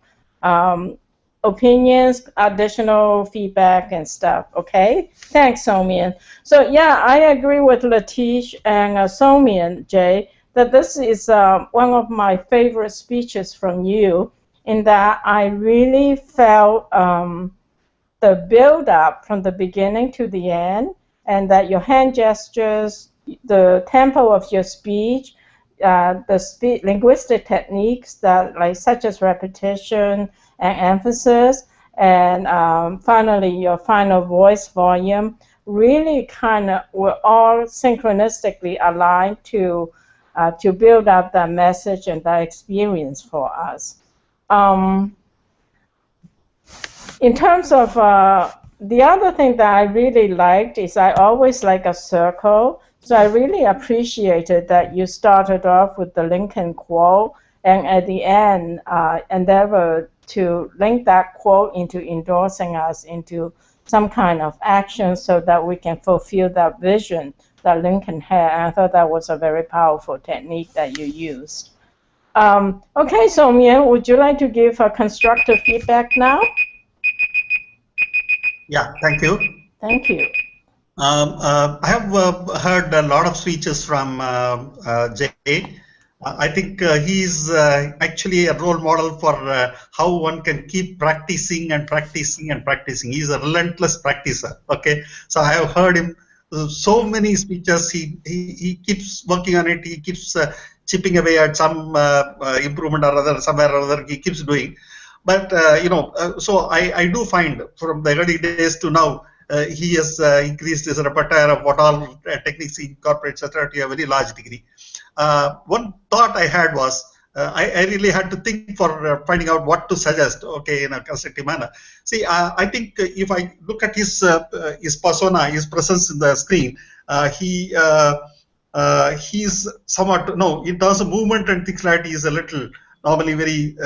of opinions, additional feedback, and stuff. Okay. Thanks, Somian. So yeah, I agree with Latish and Somian, Jay, that this is one of my favorite speeches from you, in that I really felt the build up from the beginning to the end, and that your hand gestures, the tempo of your speech, the linguistic techniques that, like, such as repetition and emphasis, and finally your final voice volume, really kind of were all synchronistically aligned to build up that message and that experience for us. In terms of the other thing that I really liked is, I always like a circle. So I really appreciated that you started off with the Lincoln quote, and at the end endeavor to link that quote into endorsing us into some kind of action, so that we can fulfill that vision that Lincoln had. And I thought that was a very powerful technique that you used. Okay, Somian, would you like to give a constructive feedback now? Yeah, thank you. Thank you. I have heard a lot of speeches from Jay. I think he's actually a role model for how one can keep practicing and practicing and practicing. He's a relentless practicer. Okay, so I have heard him so many speeches. He keeps working on it. He keeps chipping away at some improvement or other, somewhere or other. He keeps doing. But so I do find from the early days to now, he has increased his repertoire of what all techniques he incorporates, etc., to a very large degree. One thought I had was, I really had to think for finding out what to suggest, okay, in a constructive manner. See, I think if I look at his persona, his presence in the screen, he's somewhat, no, in terms of movement and things like that, he's a little normally very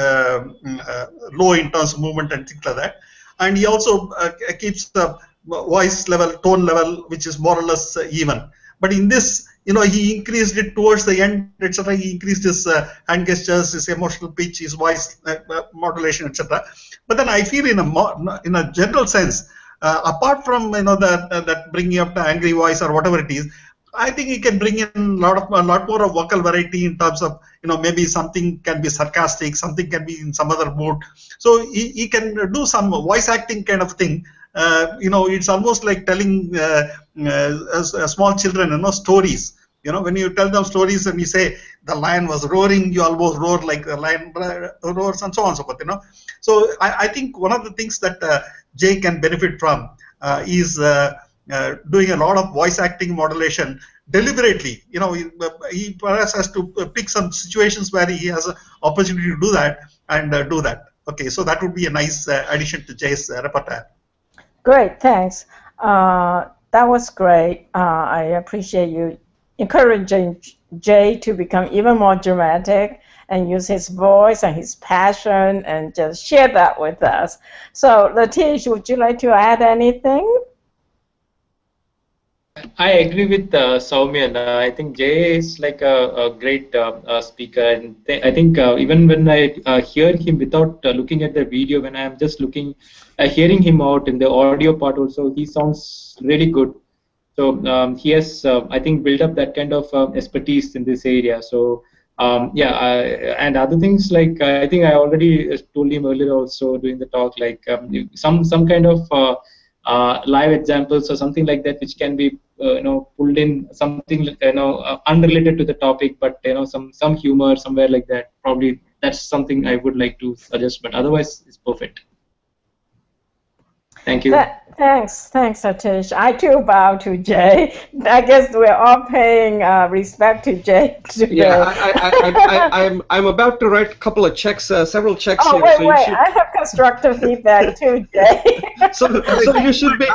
low in terms of movement and things like that. and he also keeps the voice level, tone level, which is more or less even. But in this, he increased it towards the end, etc. He increased his hand gestures, his emotional pitch, his voice modulation, etc. But then I feel in a general sense, apart from that bringing up the angry voice or whatever it is, I think he can bring in a lot more of vocal variety in terms of maybe something can be sarcastic, something can be in some other mood. So he can do some voice acting kind of thing. It's almost like telling small children stories. When you tell them stories and you say the lion was roaring, you almost roar like the lion roars, and so on and so forth. So I think one of the things that Jay can benefit from is doing a lot of voice acting modulation deliberately. He perhaps has to pick some situations where he has an opportunity to do that and do that. Okay, so that would be a nice addition to Jay's repertoire. Great, thanks. That was great. I appreciate you encouraging Jay to become even more dramatic and use his voice and his passion and just share that with us. So, Latish, would you like to add anything? I agree with Soumyan. I think Jay is like a great speaker, and I think even when I hear him without looking at the video, when I'm just hearing him out in the audio part also, he sounds really good. So he has, I think, built up that kind of expertise in this area. So and other things like I think I already told him earlier also during the talk, like some kind of live examples or something like that, which can be pulled in, something unrelated to the topic, but some humor somewhere like that. Probably that's something I would like to suggest, but otherwise it's perfect. Thank you. Thanks, Satish. I too bow to Jay. I guess we're all paying respect to Jay today. Yeah, I'm about to write a couple of checks, several checks here. Wait, I have constructive feedback too, Jay. so you should be.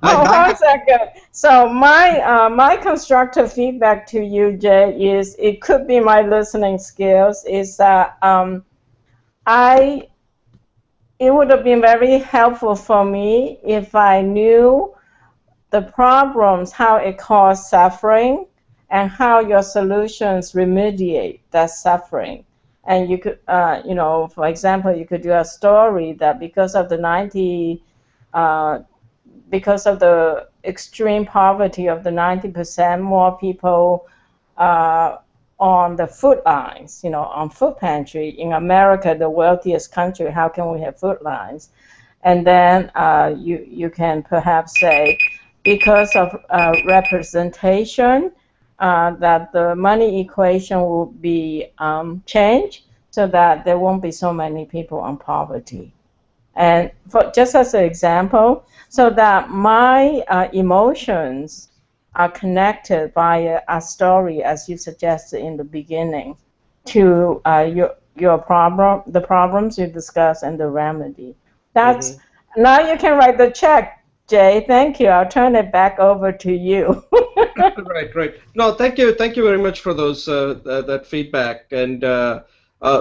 Hold on a second. So my constructive feedback to you, Jay, is it could be my listening skills. Is that it would have been very helpful for me if I knew the problems, how it caused suffering, and how your solutions remediate that suffering. And you could, for example, you could do a story that because of the extreme poverty of the 90% more people on the food lines, on food pantry. In America, the wealthiest country, how can we have food lines? And then you can perhaps say, because of representation, that the money equation will be changed so that there won't be so many people on poverty. And just as an example, so that my emotions are connected by a story, as you suggested in the beginning, to your problem, the problems you discuss, and the remedy. That's now you can write the check, Jay. Thank you. I'll turn it back over to you. Right. No, thank you very much for those that feedback. And the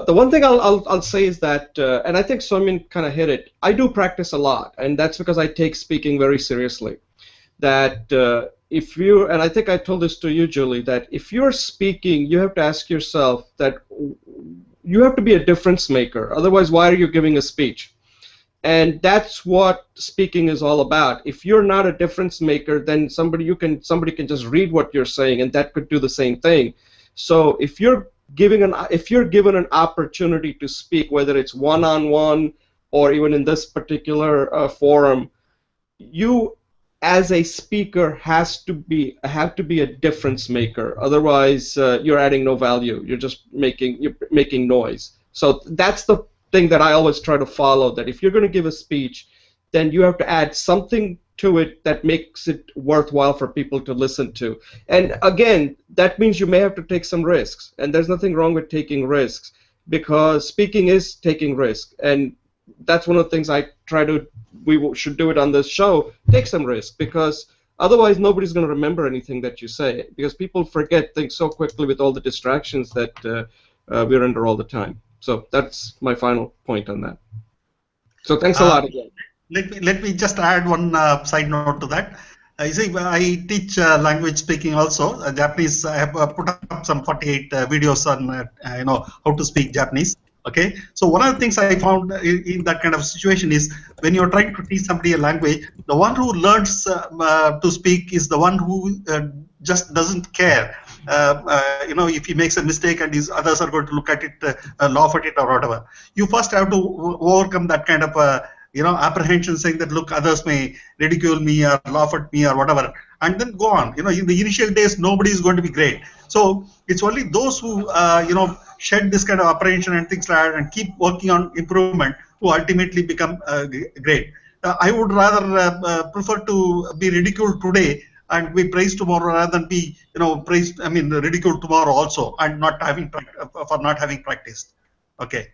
one thing I'll say is that, and I think Soumyan kind of hit it. I do practice a lot, and that's because I take speaking very seriously. That if you, and I think I told this to you, Julie, that if you're speaking, you have to ask yourself that you have to be a difference maker. Otherwise, why are you giving a speech? And that's what speaking is all about. If you're not a difference maker, then somebody can just read what you're saying, and that could do the same thing. So if you're given an opportunity to speak, whether it's one-on-one or even in this particular forum, you as a speaker have to be a difference maker. Otherwise, you're adding no value. You're just making noise. So that's the thing that I always try to follow. That if you're going to give a speech, then you have to add something to it that makes it worthwhile for people to listen to. And again, that means you may have to take some risks. And there's nothing wrong with taking risks, because speaking is taking risk. And that's one of the things we should do it on this show, take some risk, because otherwise nobody's going to remember anything that you say, because people forget things so quickly with all the distractions that we're under all the time. So that's my final point on that. So thanks a lot again. Let me just add one side note to that. You see, I teach language speaking also. Japanese. I have put up some 48 videos on how to speak Japanese. Okay, so one of the things I found in that kind of situation is when you're trying to teach somebody a language, the one who learns to speak is the one who just doesn't care. If he makes a mistake and his others are going to look at it, laugh at it or whatever. You first have to overcome that kind of apprehension, saying that look, others may ridicule me or laugh at me or whatever, and then go on. In the initial days, nobody is going to be great. So it's only those who shed this kind of apprehension and things like that and keep working on improvement who ultimately become great. I would rather prefer to be ridiculed today and be praised tomorrow rather than be ridiculed tomorrow also and not having practiced. Okay.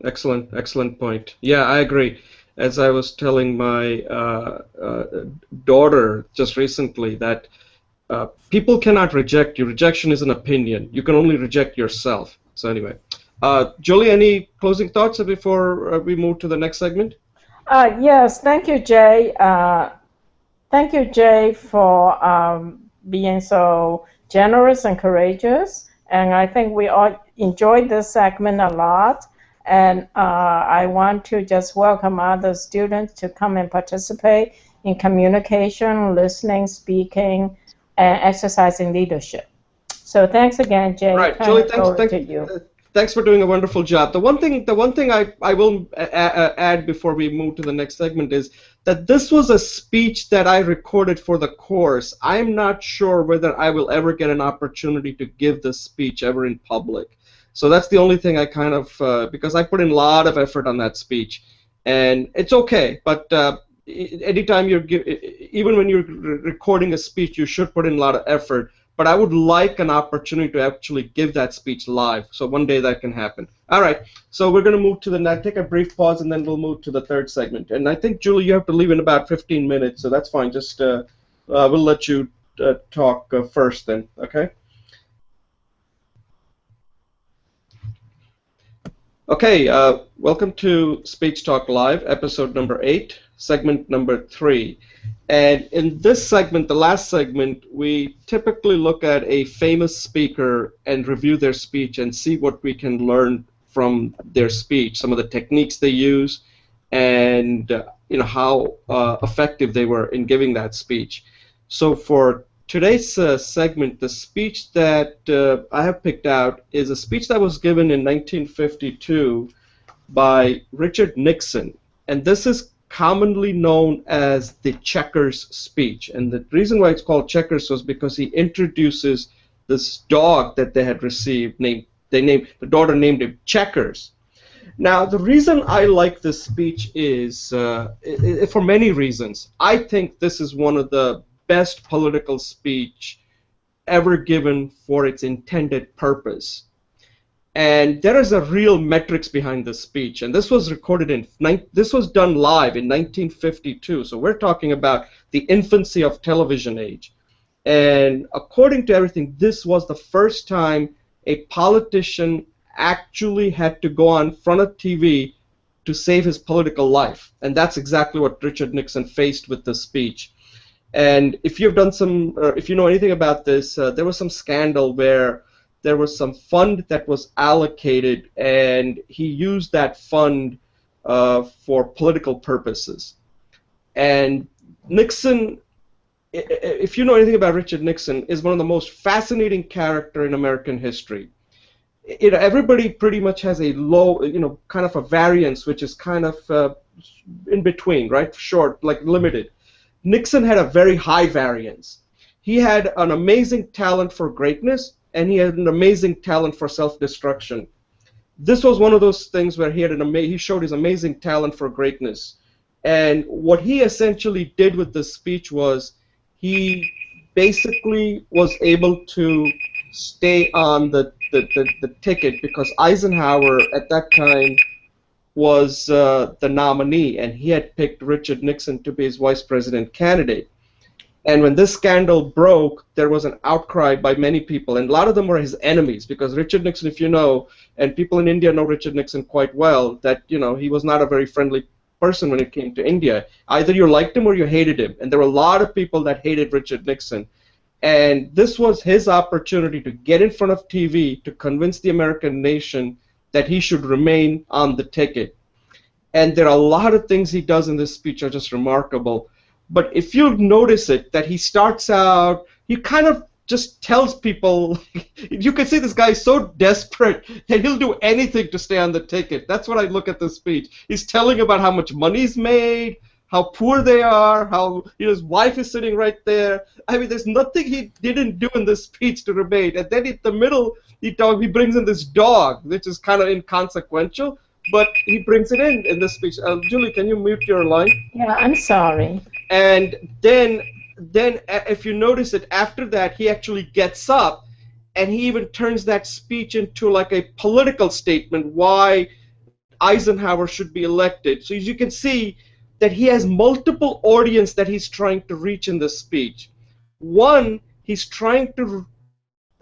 Excellent point. Yeah, I agree. As I was telling my daughter just recently that people cannot reject you. Rejection is an opinion. You can only reject yourself. So anyway, Julie, any closing thoughts before we move to the next segment? Yes, thank you, Jay. Thank you, Jay, for being so generous and courageous. And I think we all enjoyed this segment a lot. And I want to just welcome other students to come and participate in communication, listening, speaking, and exercising leadership. So thanks again, Jay. Right, Julie, thanks for doing a wonderful job. The one thing I will add before we move to the next segment is that this was a speech that I recorded for the course. I'm not sure whether I will ever get an opportunity to give this speech ever in public. So that's the only thing I kind of, because I put in a lot of effort on that speech. And it's okay, but anytime even when you're recording a speech, you should put in a lot of effort. But I would like an opportunity to actually give that speech live. So one day that can happen. All right, so we're going to move to the next, take a brief pause, and then we'll move to the third segment. And I think, Julie, you have to leave in about 15 minutes, so that's fine. Just we'll let you talk first then, okay? Okay, welcome to Speech Talk Live, episode number 8, segment number 3. And in this segment, the last segment, we typically look at a famous speaker and review their speech and see what we can learn from their speech, some of the techniques they use, and how effective they were in giving that speech. So for today's segment, the speech that I have picked out is a speech that was given in 1952 by Richard Nixon, and this is commonly known as the Checkers speech. And the reason why it's called Checkers was because he introduces this dog that they had received. The daughter named him Checkers. Now, the reason I like this speech is for many reasons. I think this is one of the best political speech ever given for its intended purpose. And there is a real metrics behind this speech, and this was recorded this was done live in 1952. So we're talking about the infancy of television age. And according to everything, this was the first time a politician actually had to go on front of TV to save his political life, and that's exactly what Richard Nixon faced with this speech. And if you've done if you know anything about this, there was some scandal where there was some fund that was allocated, and he used that fund for political purposes. And Nixon, if you know anything about Richard Nixon, is one of the most fascinating characters in American history. Everybody pretty much has a low, kind of a variance, which is kind of in between, right? Short, like limited. Nixon had a very high variance. He had an amazing talent for greatness, and he had an amazing talent for self-destruction. This was one of those things where he showed his amazing talent for greatness. And what he essentially did with this speech was he basically was able to stay on the ticket because Eisenhower at that time was the nominee, and he had picked Richard Nixon to be his vice president candidate. And when this scandal broke, there was an outcry by many people, and a lot of them were his enemies, because Richard Nixon, if you know, and people in India know Richard Nixon quite well, that, you know, he was not a very friendly person when it came to India. Either you liked him or you hated him, and there were a lot of people that hated Richard Nixon. And this was his opportunity to get in front of TV to convince the American nation that he should remain on the ticket. And there are a lot of things he does in this speech are just remarkable. But if you notice it, that he starts out, he kind of just tells people, you can see this guy is so desperate that he'll do anything to stay on the ticket. That's what I look at this speech. He's telling about how much money he's made, how poor they are, how, you know, his wife is sitting right there. I mean, there's nothing he didn't do in this speech to remain. And then in the middle, he brings in this dog, which is kind of inconsequential, but he brings it in this speech. Julie, can you mute your line? Yeah, I'm sorry. And then if you notice it, after that, he actually gets up, and he even turns that speech into like a political statement why Eisenhower should be elected. So as you can see, that he has multiple audience that he's trying to reach in this speech. One, he's trying to,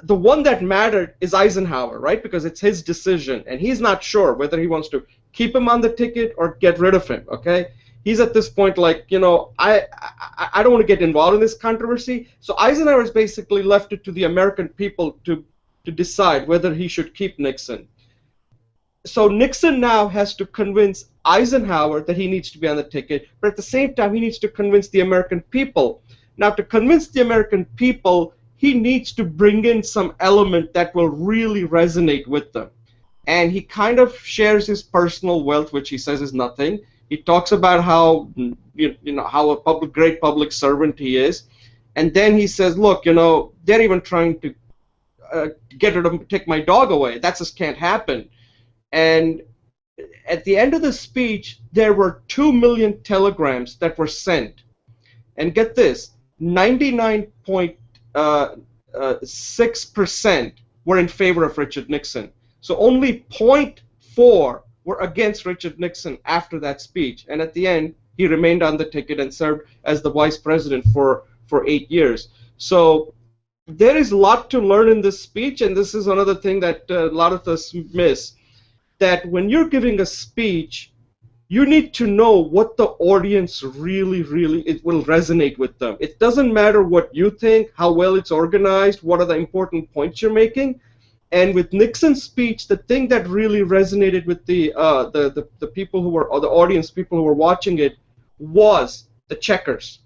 the one that mattered is Eisenhower, right? Because it's his decision, and he's not sure whether he wants to keep him on the ticket or get rid of him, okay? He's at this point like, you know, I don't want to get involved in this controversy. So Eisenhower has basically left it to the American people to decide whether he should keep Nixon. So Nixon now has to convince Eisenhower that he needs to be on the ticket, but at the same time he needs to convince the American people. Now, to convince the American people, he needs to bring in some element that will really resonate with them. And he kind of shares his personal wealth, which he says is nothing. He talks about how, you know, how a great public servant he is. And then he says, look, you know, they're even trying to take my dog away. That just can't happen. And at the end of the speech, there were 2 million telegrams that were sent. And get this, 99.6% were in favor of Richard Nixon. So only 0.4 were against Richard Nixon after that speech. And at the end, he remained on the ticket and served as the vice president for 8 years. So there is a lot to learn in this speech, and this is another thing that a lot of us miss. That when you're giving a speech, you need to know what the audience really, it will resonate with them. It doesn't matter what you think, how well it's organized, what are the important points you're making. And with Nixon's speech, the thing that really resonated with the people who were, or the audience, people who were watching it, was the checkers.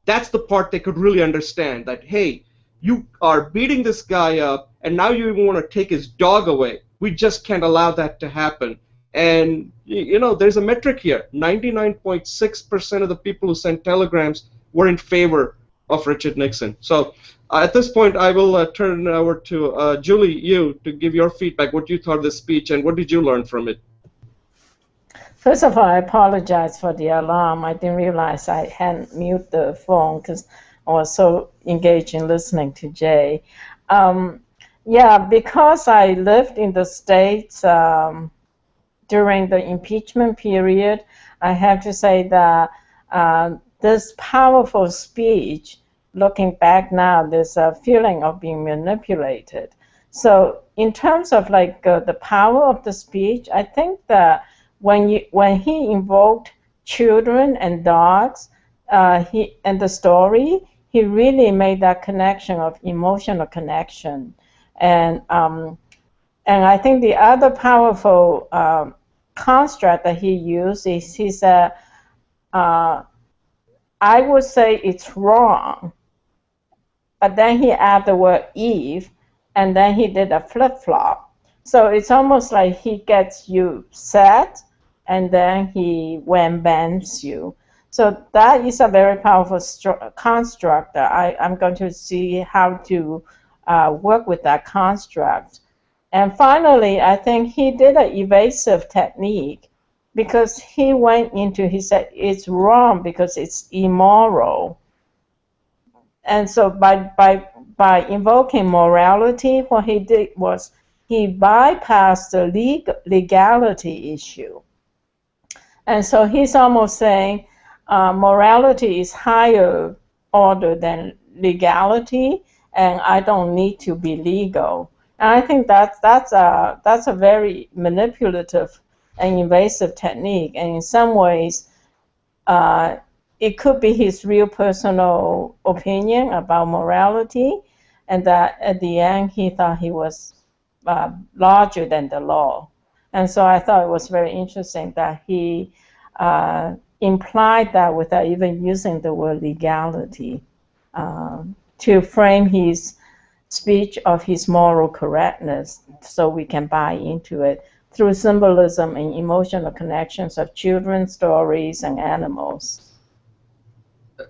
That's the part they could really understand. That, hey, you are beating this guy up, and now you even want to take his dog away. We just can't allow that to happen. And, you know, there's a metric here. 99.6% of the people who sent telegrams were in favor of Richard Nixon. So at this point, I will turn over to Julie, you, to give your feedback, what you thought of the speech, and what did you learn from it? First of all, I apologize for the alarm. I didn't realize I hadn't muted the phone because I was so engaged in listening to Jay. Yeah, because I lived in the States during the impeachment period, I have to say that this powerful speech, looking back now, there's a feeling of being manipulated. So in terms of like the power of the speech, I think that when he invoked children and dogs, and the story, he really made that connection of emotional connection. And I think the other powerful construct that he used is he said, I would say it's wrong, but then he added the word if, and then he did a flip-flop. So it's almost like he gets you set, and then he bends you. So that is a very powerful construct. I'm going to see how to work with that construct. And finally, I think he did an evasive technique because he said it's wrong because it's immoral. And so by invoking morality, what he did was he bypassed the legality issue. And so he's almost saying morality is higher order than legality, and I don't need to be legal. And I think that's a very manipulative and invasive technique, and in some ways, it could be his real personal opinion about morality, and that at the end he thought he was larger than the law. And so I thought it was very interesting that he implied that without even using the word legality, to frame his speech of his moral correctness so we can buy into it through symbolism and emotional connections of children's stories and animals.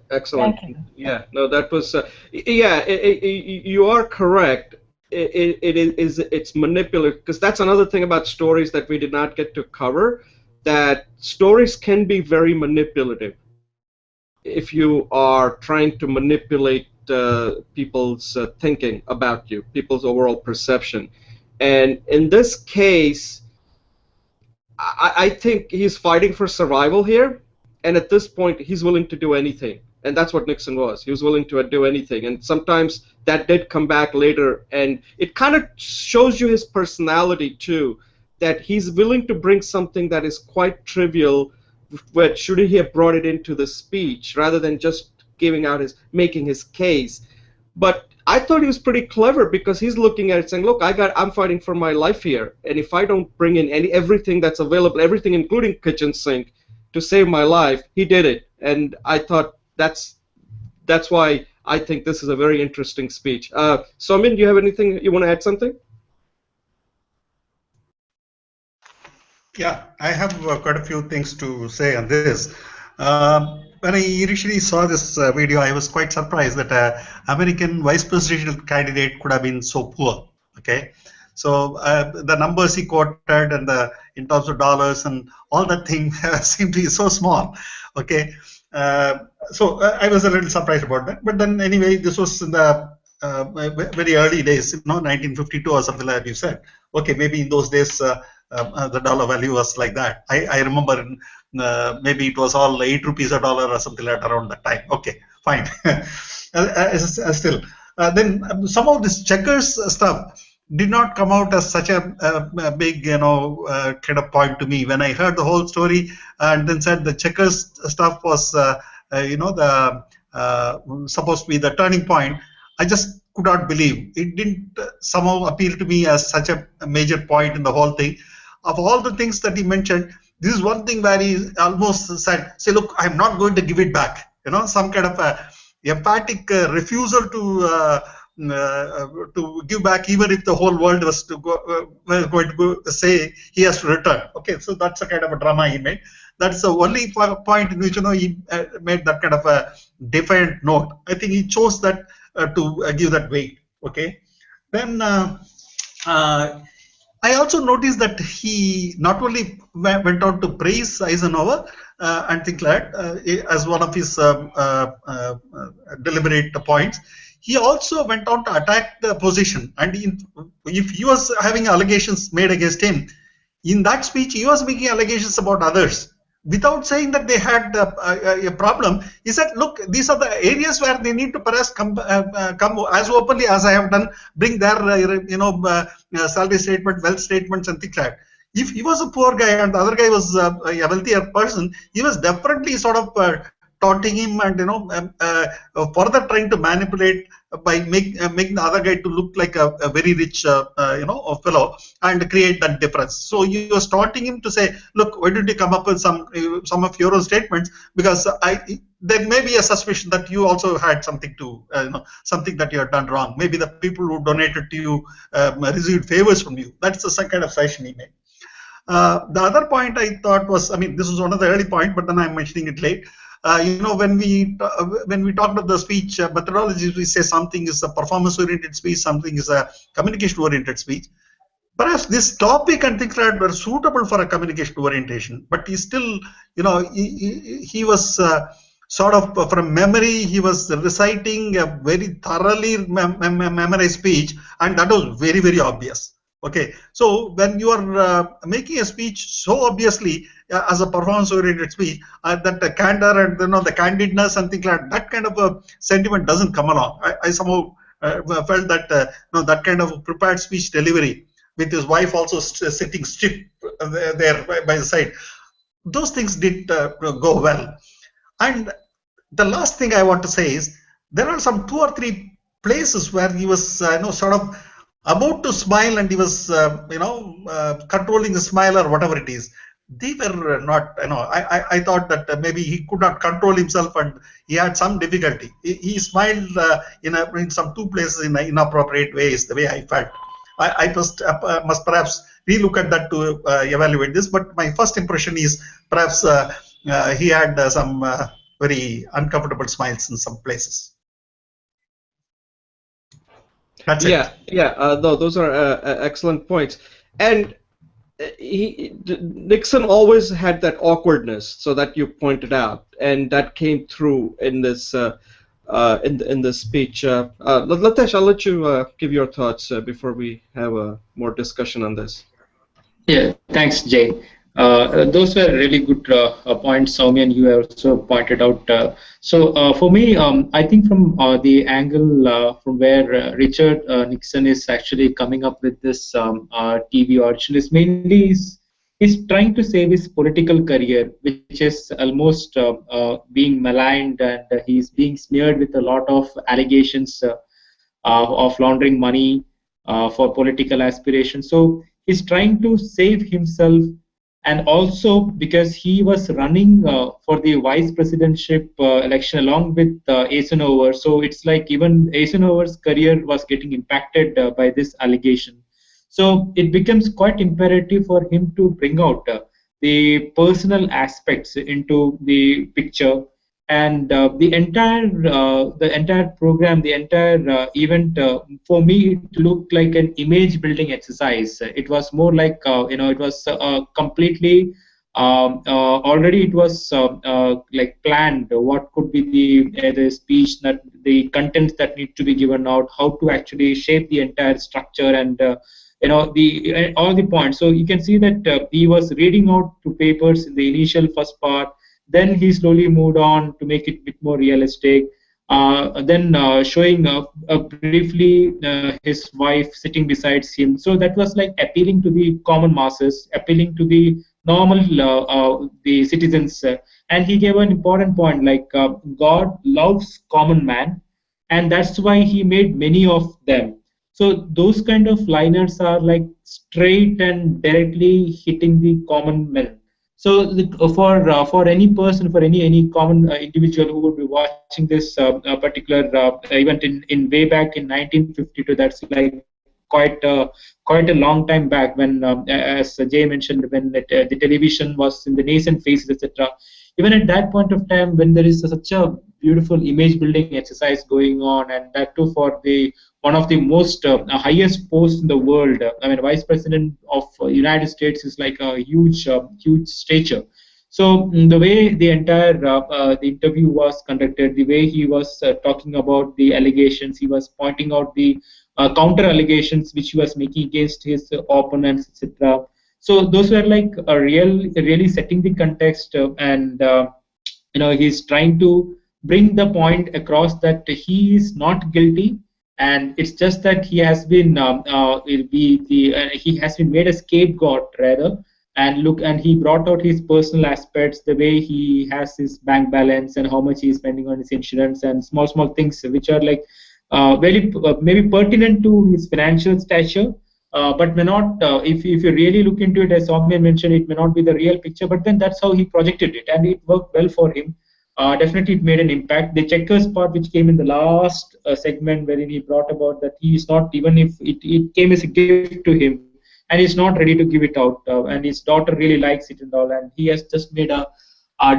Excellent. Thank you. Yeah, no, that was, you are correct. It's manipulative, because that's another thing about stories that we did not get to cover, that stories can be very manipulative if you are trying to manipulate people's thinking about you, people's overall perception. And in this case, I think he's fighting for survival here, and at this point he's willing to do anything, and that's what Nixon was. He was willing to do anything, and sometimes that did come back later, and it kind of shows you his personality too, that he's willing to bring something that is quite trivial, but should he have brought it into the speech rather than just making his case. But I thought he was pretty clever, because he's looking at it saying, look, I'm fighting for my life here, and if I don't bring in everything that's available, everything including kitchen sink, to save my life, he did it. And I thought that's why I think this is a very interesting speech. Somin, do you have anything, you want to add something? Yeah, I have quite a few things to say on this. When I initially saw this video, I was quite surprised that American vice presidential candidate could have been so poor. Okay, so the numbers he quoted and in terms of dollars and all that thing seemed to be so small. Okay, so I was a little surprised about that. But then anyway, this was in the very early days, 1952 or something like that. You said, okay, maybe in those days the dollar value was like that. I remember maybe it was all 8 rupees a dollar or something like that around that time. Okay, fine. Still, then some of this Checkers stuff did not come out as such a big, kind of point to me. When I heard the whole story and then said the Checkers stuff was, supposed to be the turning point, I just could not believe. It didn't somehow appeal to me as such a major point in the whole thing. Of all the things that he mentioned, this is one thing where he almost said, say, look, I'm not going to give it back. Some kind of a emphatic refusal to give back, even if the whole world was going to go say he has to return. Okay, so that's a kind of a drama he made. That's the only point in which he made that kind of a defiant note. I think he chose that to give that weight. Okay, then I also noticed that he not only went on to praise Eisenhower and things like that as one of his deliberate points, he also went on to attack the opposition. And if he was having allegations made against him, in that speech he was making allegations about others. Without saying that they had a problem, he said, look, these are the areas where they need to perhaps come as openly as I have done, bring their, salary statement, wealth statements and things like that. If he was a poor guy and the other guy was a wealthier person, he was definitely sort of taunting him and, further trying to manipulate by making the other guy to look like a very rich, fellow and create that difference. So he was taunting him to say, look, why didn't you come up with some of your own statements? Because there may be a suspicion that you also had something to, something that you had done wrong. Maybe the people who donated to you received favors from you. That's the kind of suggestion he made. The other point I thought was, this was one of the early points, but then I'm mentioning it late. When we talked about the speech methodology, we say something is a performance-oriented speech, something is a communication-oriented speech. Perhaps this topic and things like that were suitable for a communication orientation, but he still, he was sort of from memory, he was reciting a very thoroughly memorized speech, and that was very, very obvious. Okay, so when you are making a speech so obviously as a performance-oriented speech, that the candor and the candidness and things like that kind of a sentiment doesn't come along. I somehow felt that that kind of prepared speech delivery with his wife also sitting stiff there by the side, those things did go well. And the last thing I want to say is there are some 2 or 3 places where he was sort of about to smile and he was controlling the smile or whatever it is. They were not, I thought that maybe he could not control himself and he had some difficulty. He smiled in some 2 places in inappropriate ways, the way I felt. I must perhaps relook at that to evaluate this, but my first impression is perhaps he had some very uncomfortable smiles in some places. That's Yeah, it. yeah. No, those are excellent points. And Nixon always had that awkwardness, so that you pointed out, and that came through in this in this speech. Latesh, I'll let you give your thoughts before we have more discussion on this. Yeah, thanks, Jay. Those were really good points, Soumi, and you also pointed out. For me, I think from the angle from where Richard Nixon is actually coming up with this TV audition is mainly he's trying to save his political career, which is almost being maligned, and he's being smeared with a lot of allegations of laundering money for political aspirations. So he's trying to save himself, and also because he was running for the vice presidentship election along with Eisenhower. So it's like even Eisenhower's career was getting impacted by this allegation. So it becomes quite imperative for him to bring out the personal aspects into the picture, and the entire program, the entire event, for me it looked like an image building exercise. It was more like it was completely already it was like planned what could be the speech, that the contents that need to be given out, how to actually shape the entire structure, and the all the points. So you can see that he was reading out to papers in the initial first part, then he slowly moved on to make it a bit more realistic. Then showing briefly his wife sitting beside him. So that was like appealing to the common masses, appealing to the normal the citizens. And he gave an important point, like God loves common man, and that's why he made many of them. So those kind of liners are like straight and directly hitting the common man. So for any person, for any common individual who would be watching this particular event in way back in 1952, that's like quite a long time back, when as Jay mentioned, when the television was in the nascent phases, etc. Even at that point of time, when there is such a beautiful image building exercise going on, and that too for the one of the most highest posts in the world. I mean, Vice President of United States is like a huge stature. So the way the entire the interview was conducted, the way he was talking about the allegations, he was pointing out the counter allegations which he was making against his opponents, etc. So those were like really setting the context, and he's trying to bring the point across that he is not guilty, and it's just that he has been he has been made a scapegoat rather. And look, and he brought out his personal aspects, the way he has his bank balance and how much he's spending on his insurance, and small things which are like very maybe pertinent to his financial stature, but may not, if you really look into it, as Soumya mentioned, it may not be the real picture, but then that's how he projected it, and it worked well for him. Definitely it made an impact. The checkers part, which came in the last segment, wherein he brought about that he is not, even if it came as a gift to him, and he's not ready to give it out, and his daughter really likes it and all, and he has just made a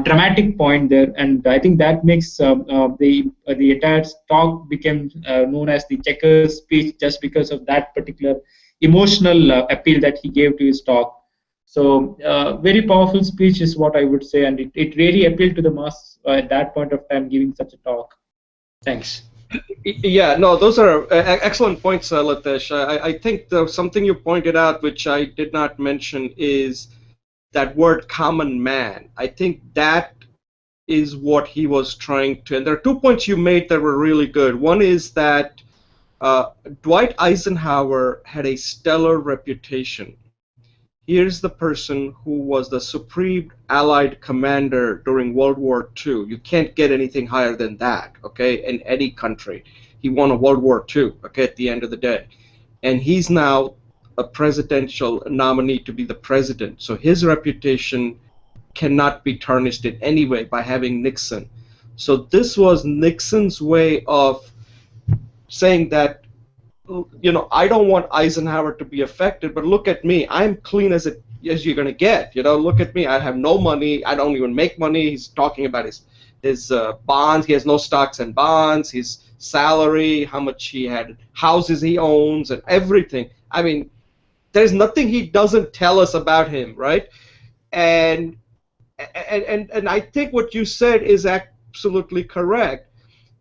dramatic point there, and I think that makes the entire talk became known as the checkers speech, just because of that particular emotional appeal that he gave to his talk. So very powerful speech is what I would say, and it really appealed to the mass at that point of time, giving such a talk. Thanks. Yeah, no, those are excellent points, Latish. I think something you pointed out, which I did not mention, is that word common man. I think that is what he was trying to, and there are 2 points you made that were really good. One is that uh, Dwight Eisenhower had a stellar reputation. Here's the person who was the supreme Allied commander during World War II. You can't get anything higher than that, okay, in any country. He won a World War II, okay, at the end of the day. And he's now a presidential nominee to be the president. So his reputation cannot be tarnished in any way by having Nixon. So this was Nixon's way of saying that, I don't want Eisenhower to be affected, but look at me. I'm clean as you're going to get. Look at me. I have no money. I don't even make money. He's talking about his bonds. He has no stocks and bonds, his salary, how much he had, houses he owns, and everything. I mean, there's nothing he doesn't tell us about him, right? And I think what you said is absolutely correct.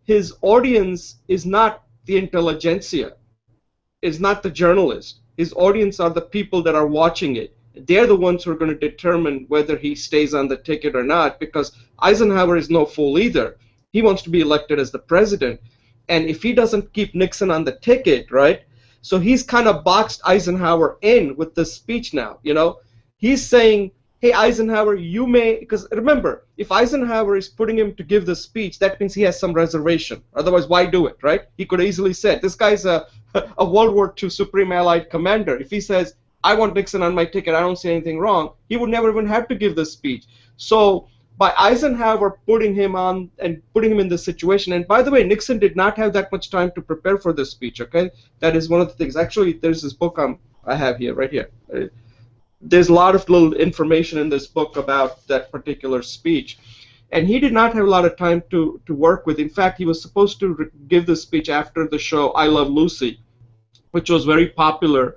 His audience is not the intelligentsia, is not the journalist. His audience are the people that are watching it. They're the ones who are going to determine whether he stays on the ticket or not, because Eisenhower is no fool either. He wants to be elected as the president. And if he doesn't keep Nixon on the ticket, right, so he's kind of boxed Eisenhower in with this speech now, He's saying, hey, Eisenhower, you may, because remember, if Eisenhower is putting him to give the speech, that means he has some reservation. Otherwise, why do it, right? He could easily say, this guy's a World War II Supreme Allied Commander. If he says, I want Nixon on my ticket, I don't see anything wrong, he would never even have to give the speech. So by Eisenhower putting him on and putting him in this situation, and by the way, Nixon did not have that much time to prepare for this speech, okay? That is one of the things. Actually, there's this book I have here, right here. There's a lot of little information in this book about that particular speech. And he did not have a lot of time to work with. In fact, he was supposed to give this speech after the show I Love Lucy, which was very popular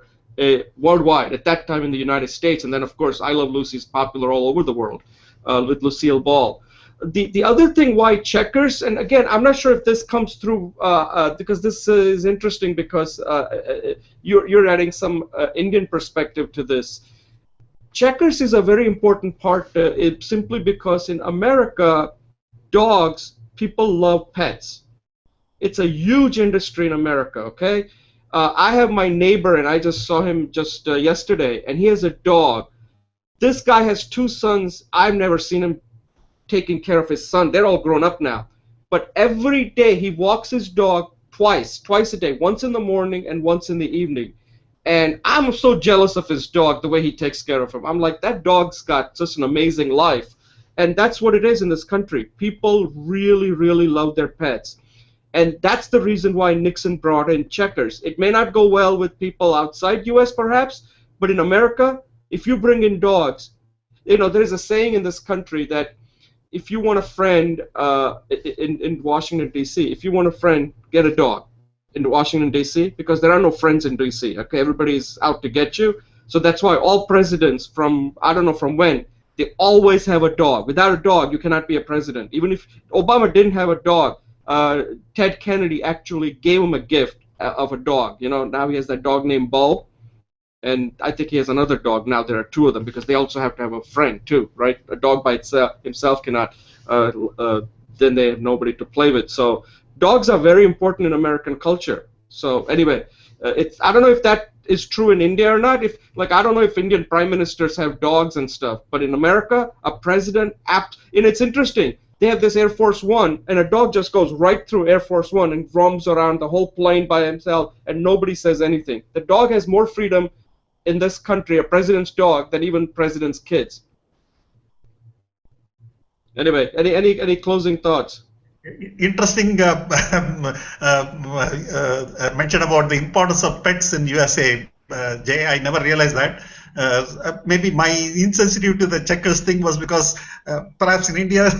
worldwide at that time in the United States. And then, of course, I Love Lucy is popular all over the world with Lucille Ball. The other thing why Checkers, and again, I'm not sure if this comes through because this is interesting because you're adding some Indian perspective to this. Checkers is a very important part simply because in America, people love pets. It's a huge industry in America, okay? I have my neighbor, and I just saw him just yesterday, and he has a dog. This guy has 2 sons. I've never seen him taking care of his son. They're all grown up now. But every day he walks his dog twice a day, once in the morning and once in the evening. And I'm so jealous of his dog, the way he takes care of him. I'm like, that dog's got such an amazing life. And that's what it is in this country. People really, really love their pets. And that's the reason why Nixon brought in Checkers. It may not go well with people outside U.S. perhaps, but in America, if you bring in dogs, there's a saying in this country that if you want a friend in Washington, D.C., if you want a friend, get a dog in Washington, D.C., because there are no friends in D.C., okay? Everybody's out to get you. So that's why all presidents from, I don't know from when, they always have a dog. Without a dog, you cannot be a president. Even if Obama didn't have a dog, Ted Kennedy actually gave him a gift of a dog. Now he has that dog named Bo, and I think he has another dog now. There are 2 of them because they also have to have a friend too, right? A dog by himself cannot, then they have nobody to play with. So dogs are very important in American culture. So anyway, I don't know if that is true in India or not. I don't know if Indian prime ministers have dogs and stuff, but in America, a president, and it's interesting. They have this Air Force One, and a dog just goes right through Air Force One and roams around the whole plane by himself, and nobody says anything. The dog has more freedom in this country, a president's dog, than even president's kids. Anyway, any closing thoughts? Interesting mention about the importance of pets in USA. Jay, I never realized that. Maybe my insensitivity to the Checkers thing was because perhaps in India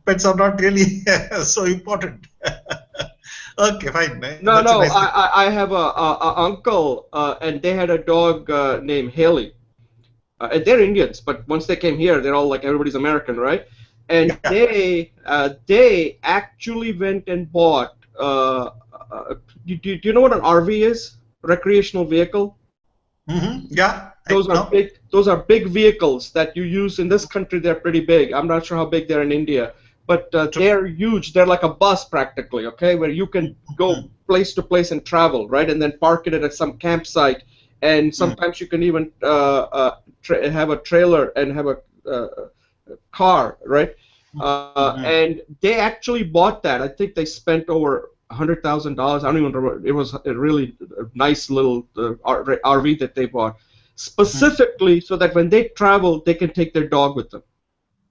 pets are not really so important. Okay, fine. No, nice I have a uncle, and they had a dog named Haley. And they're Indians, but once they came here, they're all like everybody's American, right? And they actually went and bought do you know what an RV is? Recreational vehicle? Mm-hmm. Yeah. Those are big. Those are big vehicles that you use in this country. They're pretty big. I'm not sure how big they're in India, but they're huge. They're like a bus practically, okay, where you can go place to place and travel, right, and then park it at some campsite. And sometimes you can even have a trailer and have a car, right? And they actually bought that. I think they spent over $100,000. I don't even remember. It was a really nice little RV that they bought, specifically so that when they travel, they can take their dog with them.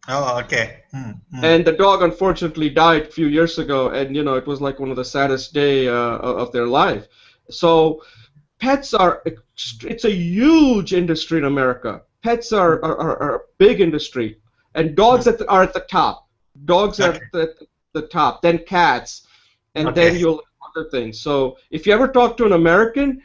Oh, okay. And the dog unfortunately died a few years ago, and it was like one of the saddest day of their life. So pets it's a huge industry in America. Pets are a big industry, and dogs are at the top. Dogs are at the top, then cats, and then you'll have other things. So if you ever talk to an American,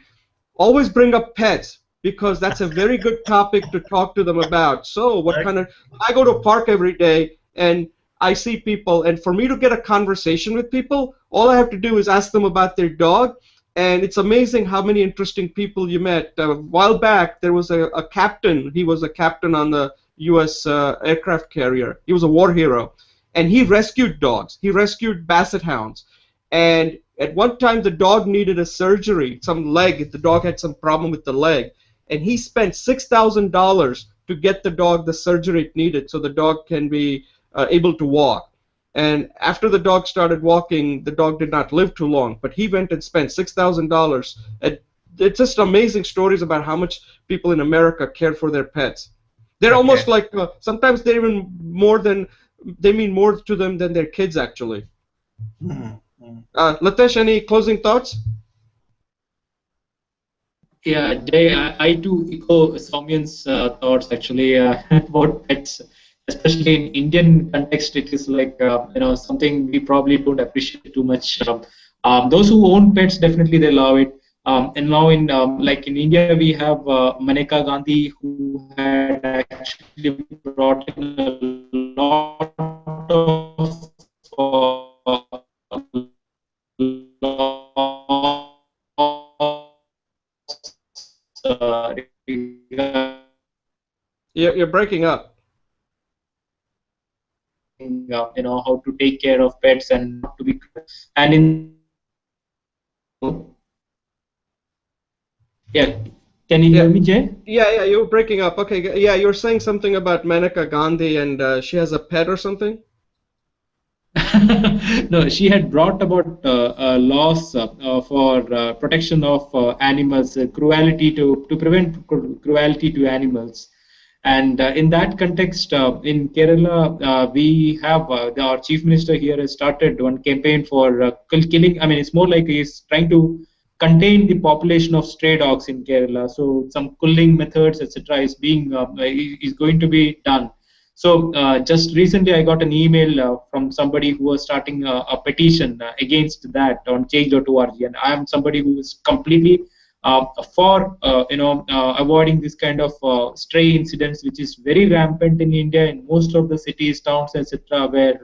always bring up pets, because that's a very good topic to talk to them about. So what kind of, I go to a park every day and I see people, and for me to get a conversation with people, all I have to do is ask them about their dog, and it's amazing how many interesting people you met. A while back, there was a captain. He was a captain on the U.S. Aircraft carrier. He was a war hero, and he rescued dogs. He rescued basset hounds, and at one time the dog needed a surgery, some leg. The dog had some problem with the leg, and he spent $6,000 to get the dog the surgery it needed, so the dog can be able to walk. And after the dog started walking, the dog did not live too long, but he went and spent $6,000. It's just amazing stories about how much people in America care for their pets. They're almost like, sometimes they're even they mean more to them than their kids, actually. Latesh, any closing thoughts? Yeah, Jay, I do echo Soumyan's thoughts actually about pets. Especially in Indian context, it is like something we probably don't appreciate too much. Those who own pets, definitely they love it. And now in like in India, we have Maneka Gandhi, who had actually brought in a lot of You're breaking up. How to take care of pets and not to be, and in can you hear me, Jay? Yeah, you were breaking up. Okay, yeah, you were saying something about Maneka Gandhi, and she has a pet or something? No, she had brought about laws for protection of animals, cruelty to prevent cruelty to animals. And in that context, in Kerala, we have our chief minister here has started one campaign for killing. I mean, it's more like he's trying to contain the population of stray dogs in Kerala. So some culling methods, etc., is going to be done. So just recently, I got an email from somebody who was starting a petition against that on change.org, and I am somebody who is completely for avoiding this kind of stray incidents, which is very rampant in India in most of the cities, towns, etc., where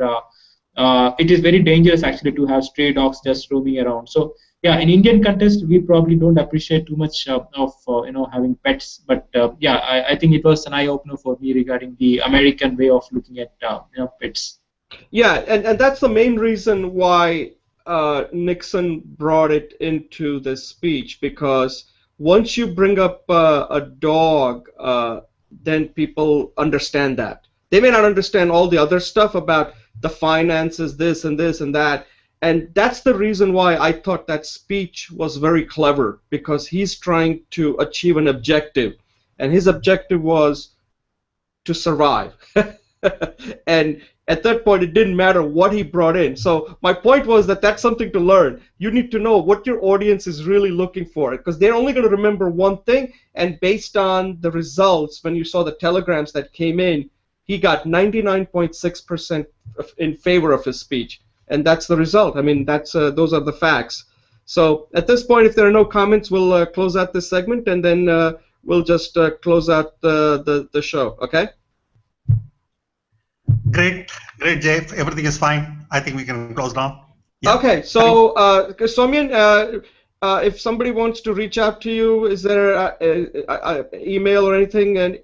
it is very dangerous actually to have stray dogs just roaming around. So yeah, in Indian context, we probably don't appreciate too much of having pets, but I think it was an eye opener for me regarding the American way of looking at pets. Yeah, and that's the main reason why Nixon brought it into this speech, because once you bring up a dog, then people understand that. They may not understand all the other stuff about the finances, this and that, and that's the reason why I thought that speech was very clever, because he's trying to achieve an objective, and his objective was to survive. And at that point, it didn't matter what he brought in. So my point was that that's something to learn. You need to know what your audience is really looking for, because they're only going to remember one thing, and based on the results, when you saw the telegrams that came in, he got 99.6% in favor of his speech, and that's the result. I mean, that's those are the facts. So at this point, if there are no comments, we'll close out this segment, and then we'll just close out the show, okay? Great, Jay. Everything is fine. I think we can close down. Yeah. Okay, so Soumyan, if somebody wants to reach out to you, is there a email or anything? And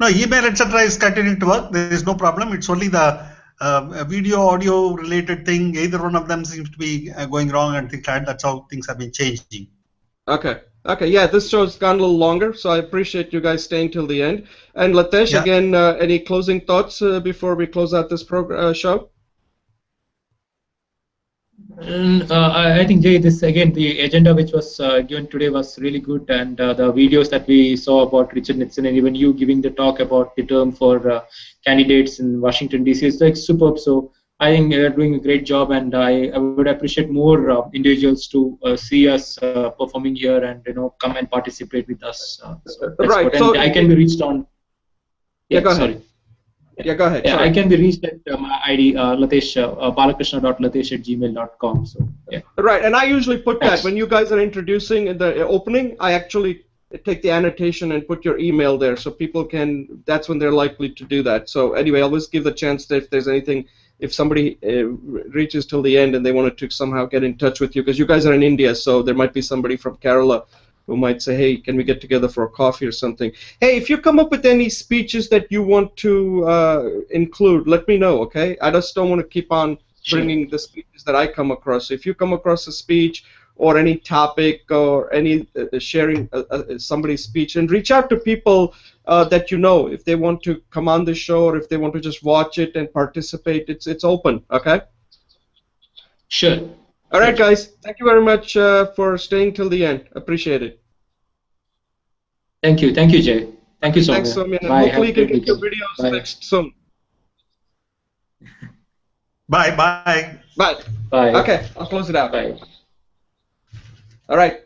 no, email etc. is continuing to work. There is no problem. It's only the video, audio related thing. Either one of them seems to be going wrong and things like that. That's how things have been changing. okay, yeah, this show's gone a little longer, so I appreciate you guys staying till the end. And Latesh, Yeah. again, any closing thoughts before we close out this show? I think, Jay, this again, the agenda which was given today was really good, and the videos that we saw about Richard Nixon and even you giving the talk about the term for candidates in Washington DC is like superb. So I think you're doing a great job, and I would appreciate more individuals to see us performing here and come and participate with us. So that's Right. good. So and I can be reached on. Yeah, go ahead. Sorry. Yeah, go ahead. Yeah, Sorry. I can be reached at my ID, Latesh, balakrishna.latesh@gmail.com. So, yeah. Right, and I usually put Thanks. that when you guys are introducing in the opening, I actually take the annotation and put your email there so people can, that's when they're likely to do that. So anyway, I'll always give the chance that if there's anything, if somebody reaches till the end and they wanted to somehow get in touch with you, because you guys are in India, so there might be somebody from Kerala who might say, hey, can we get together for a coffee or something? Hey, if you come up with any speeches that you want to include, let me know, okay? I just don't want to keep on bringing the speeches that I come across. So if you come across a speech or any topic or any sharing somebody's speech, and reach out to people that you know if they want to come on the show or if they want to just watch it and participate. It's open, okay? Sure. All right, guys. Thank you very much for staying till the end. Appreciate it. Thank you. Thank you, Jay. Thank you so much. Thanks, Soumyan. And Bye. hopefully you can Have a get your great videos weekend. Bye. fixed soon. Bye. Bye. Bye. Bye. Okay, I'll close it out. Bye. All right.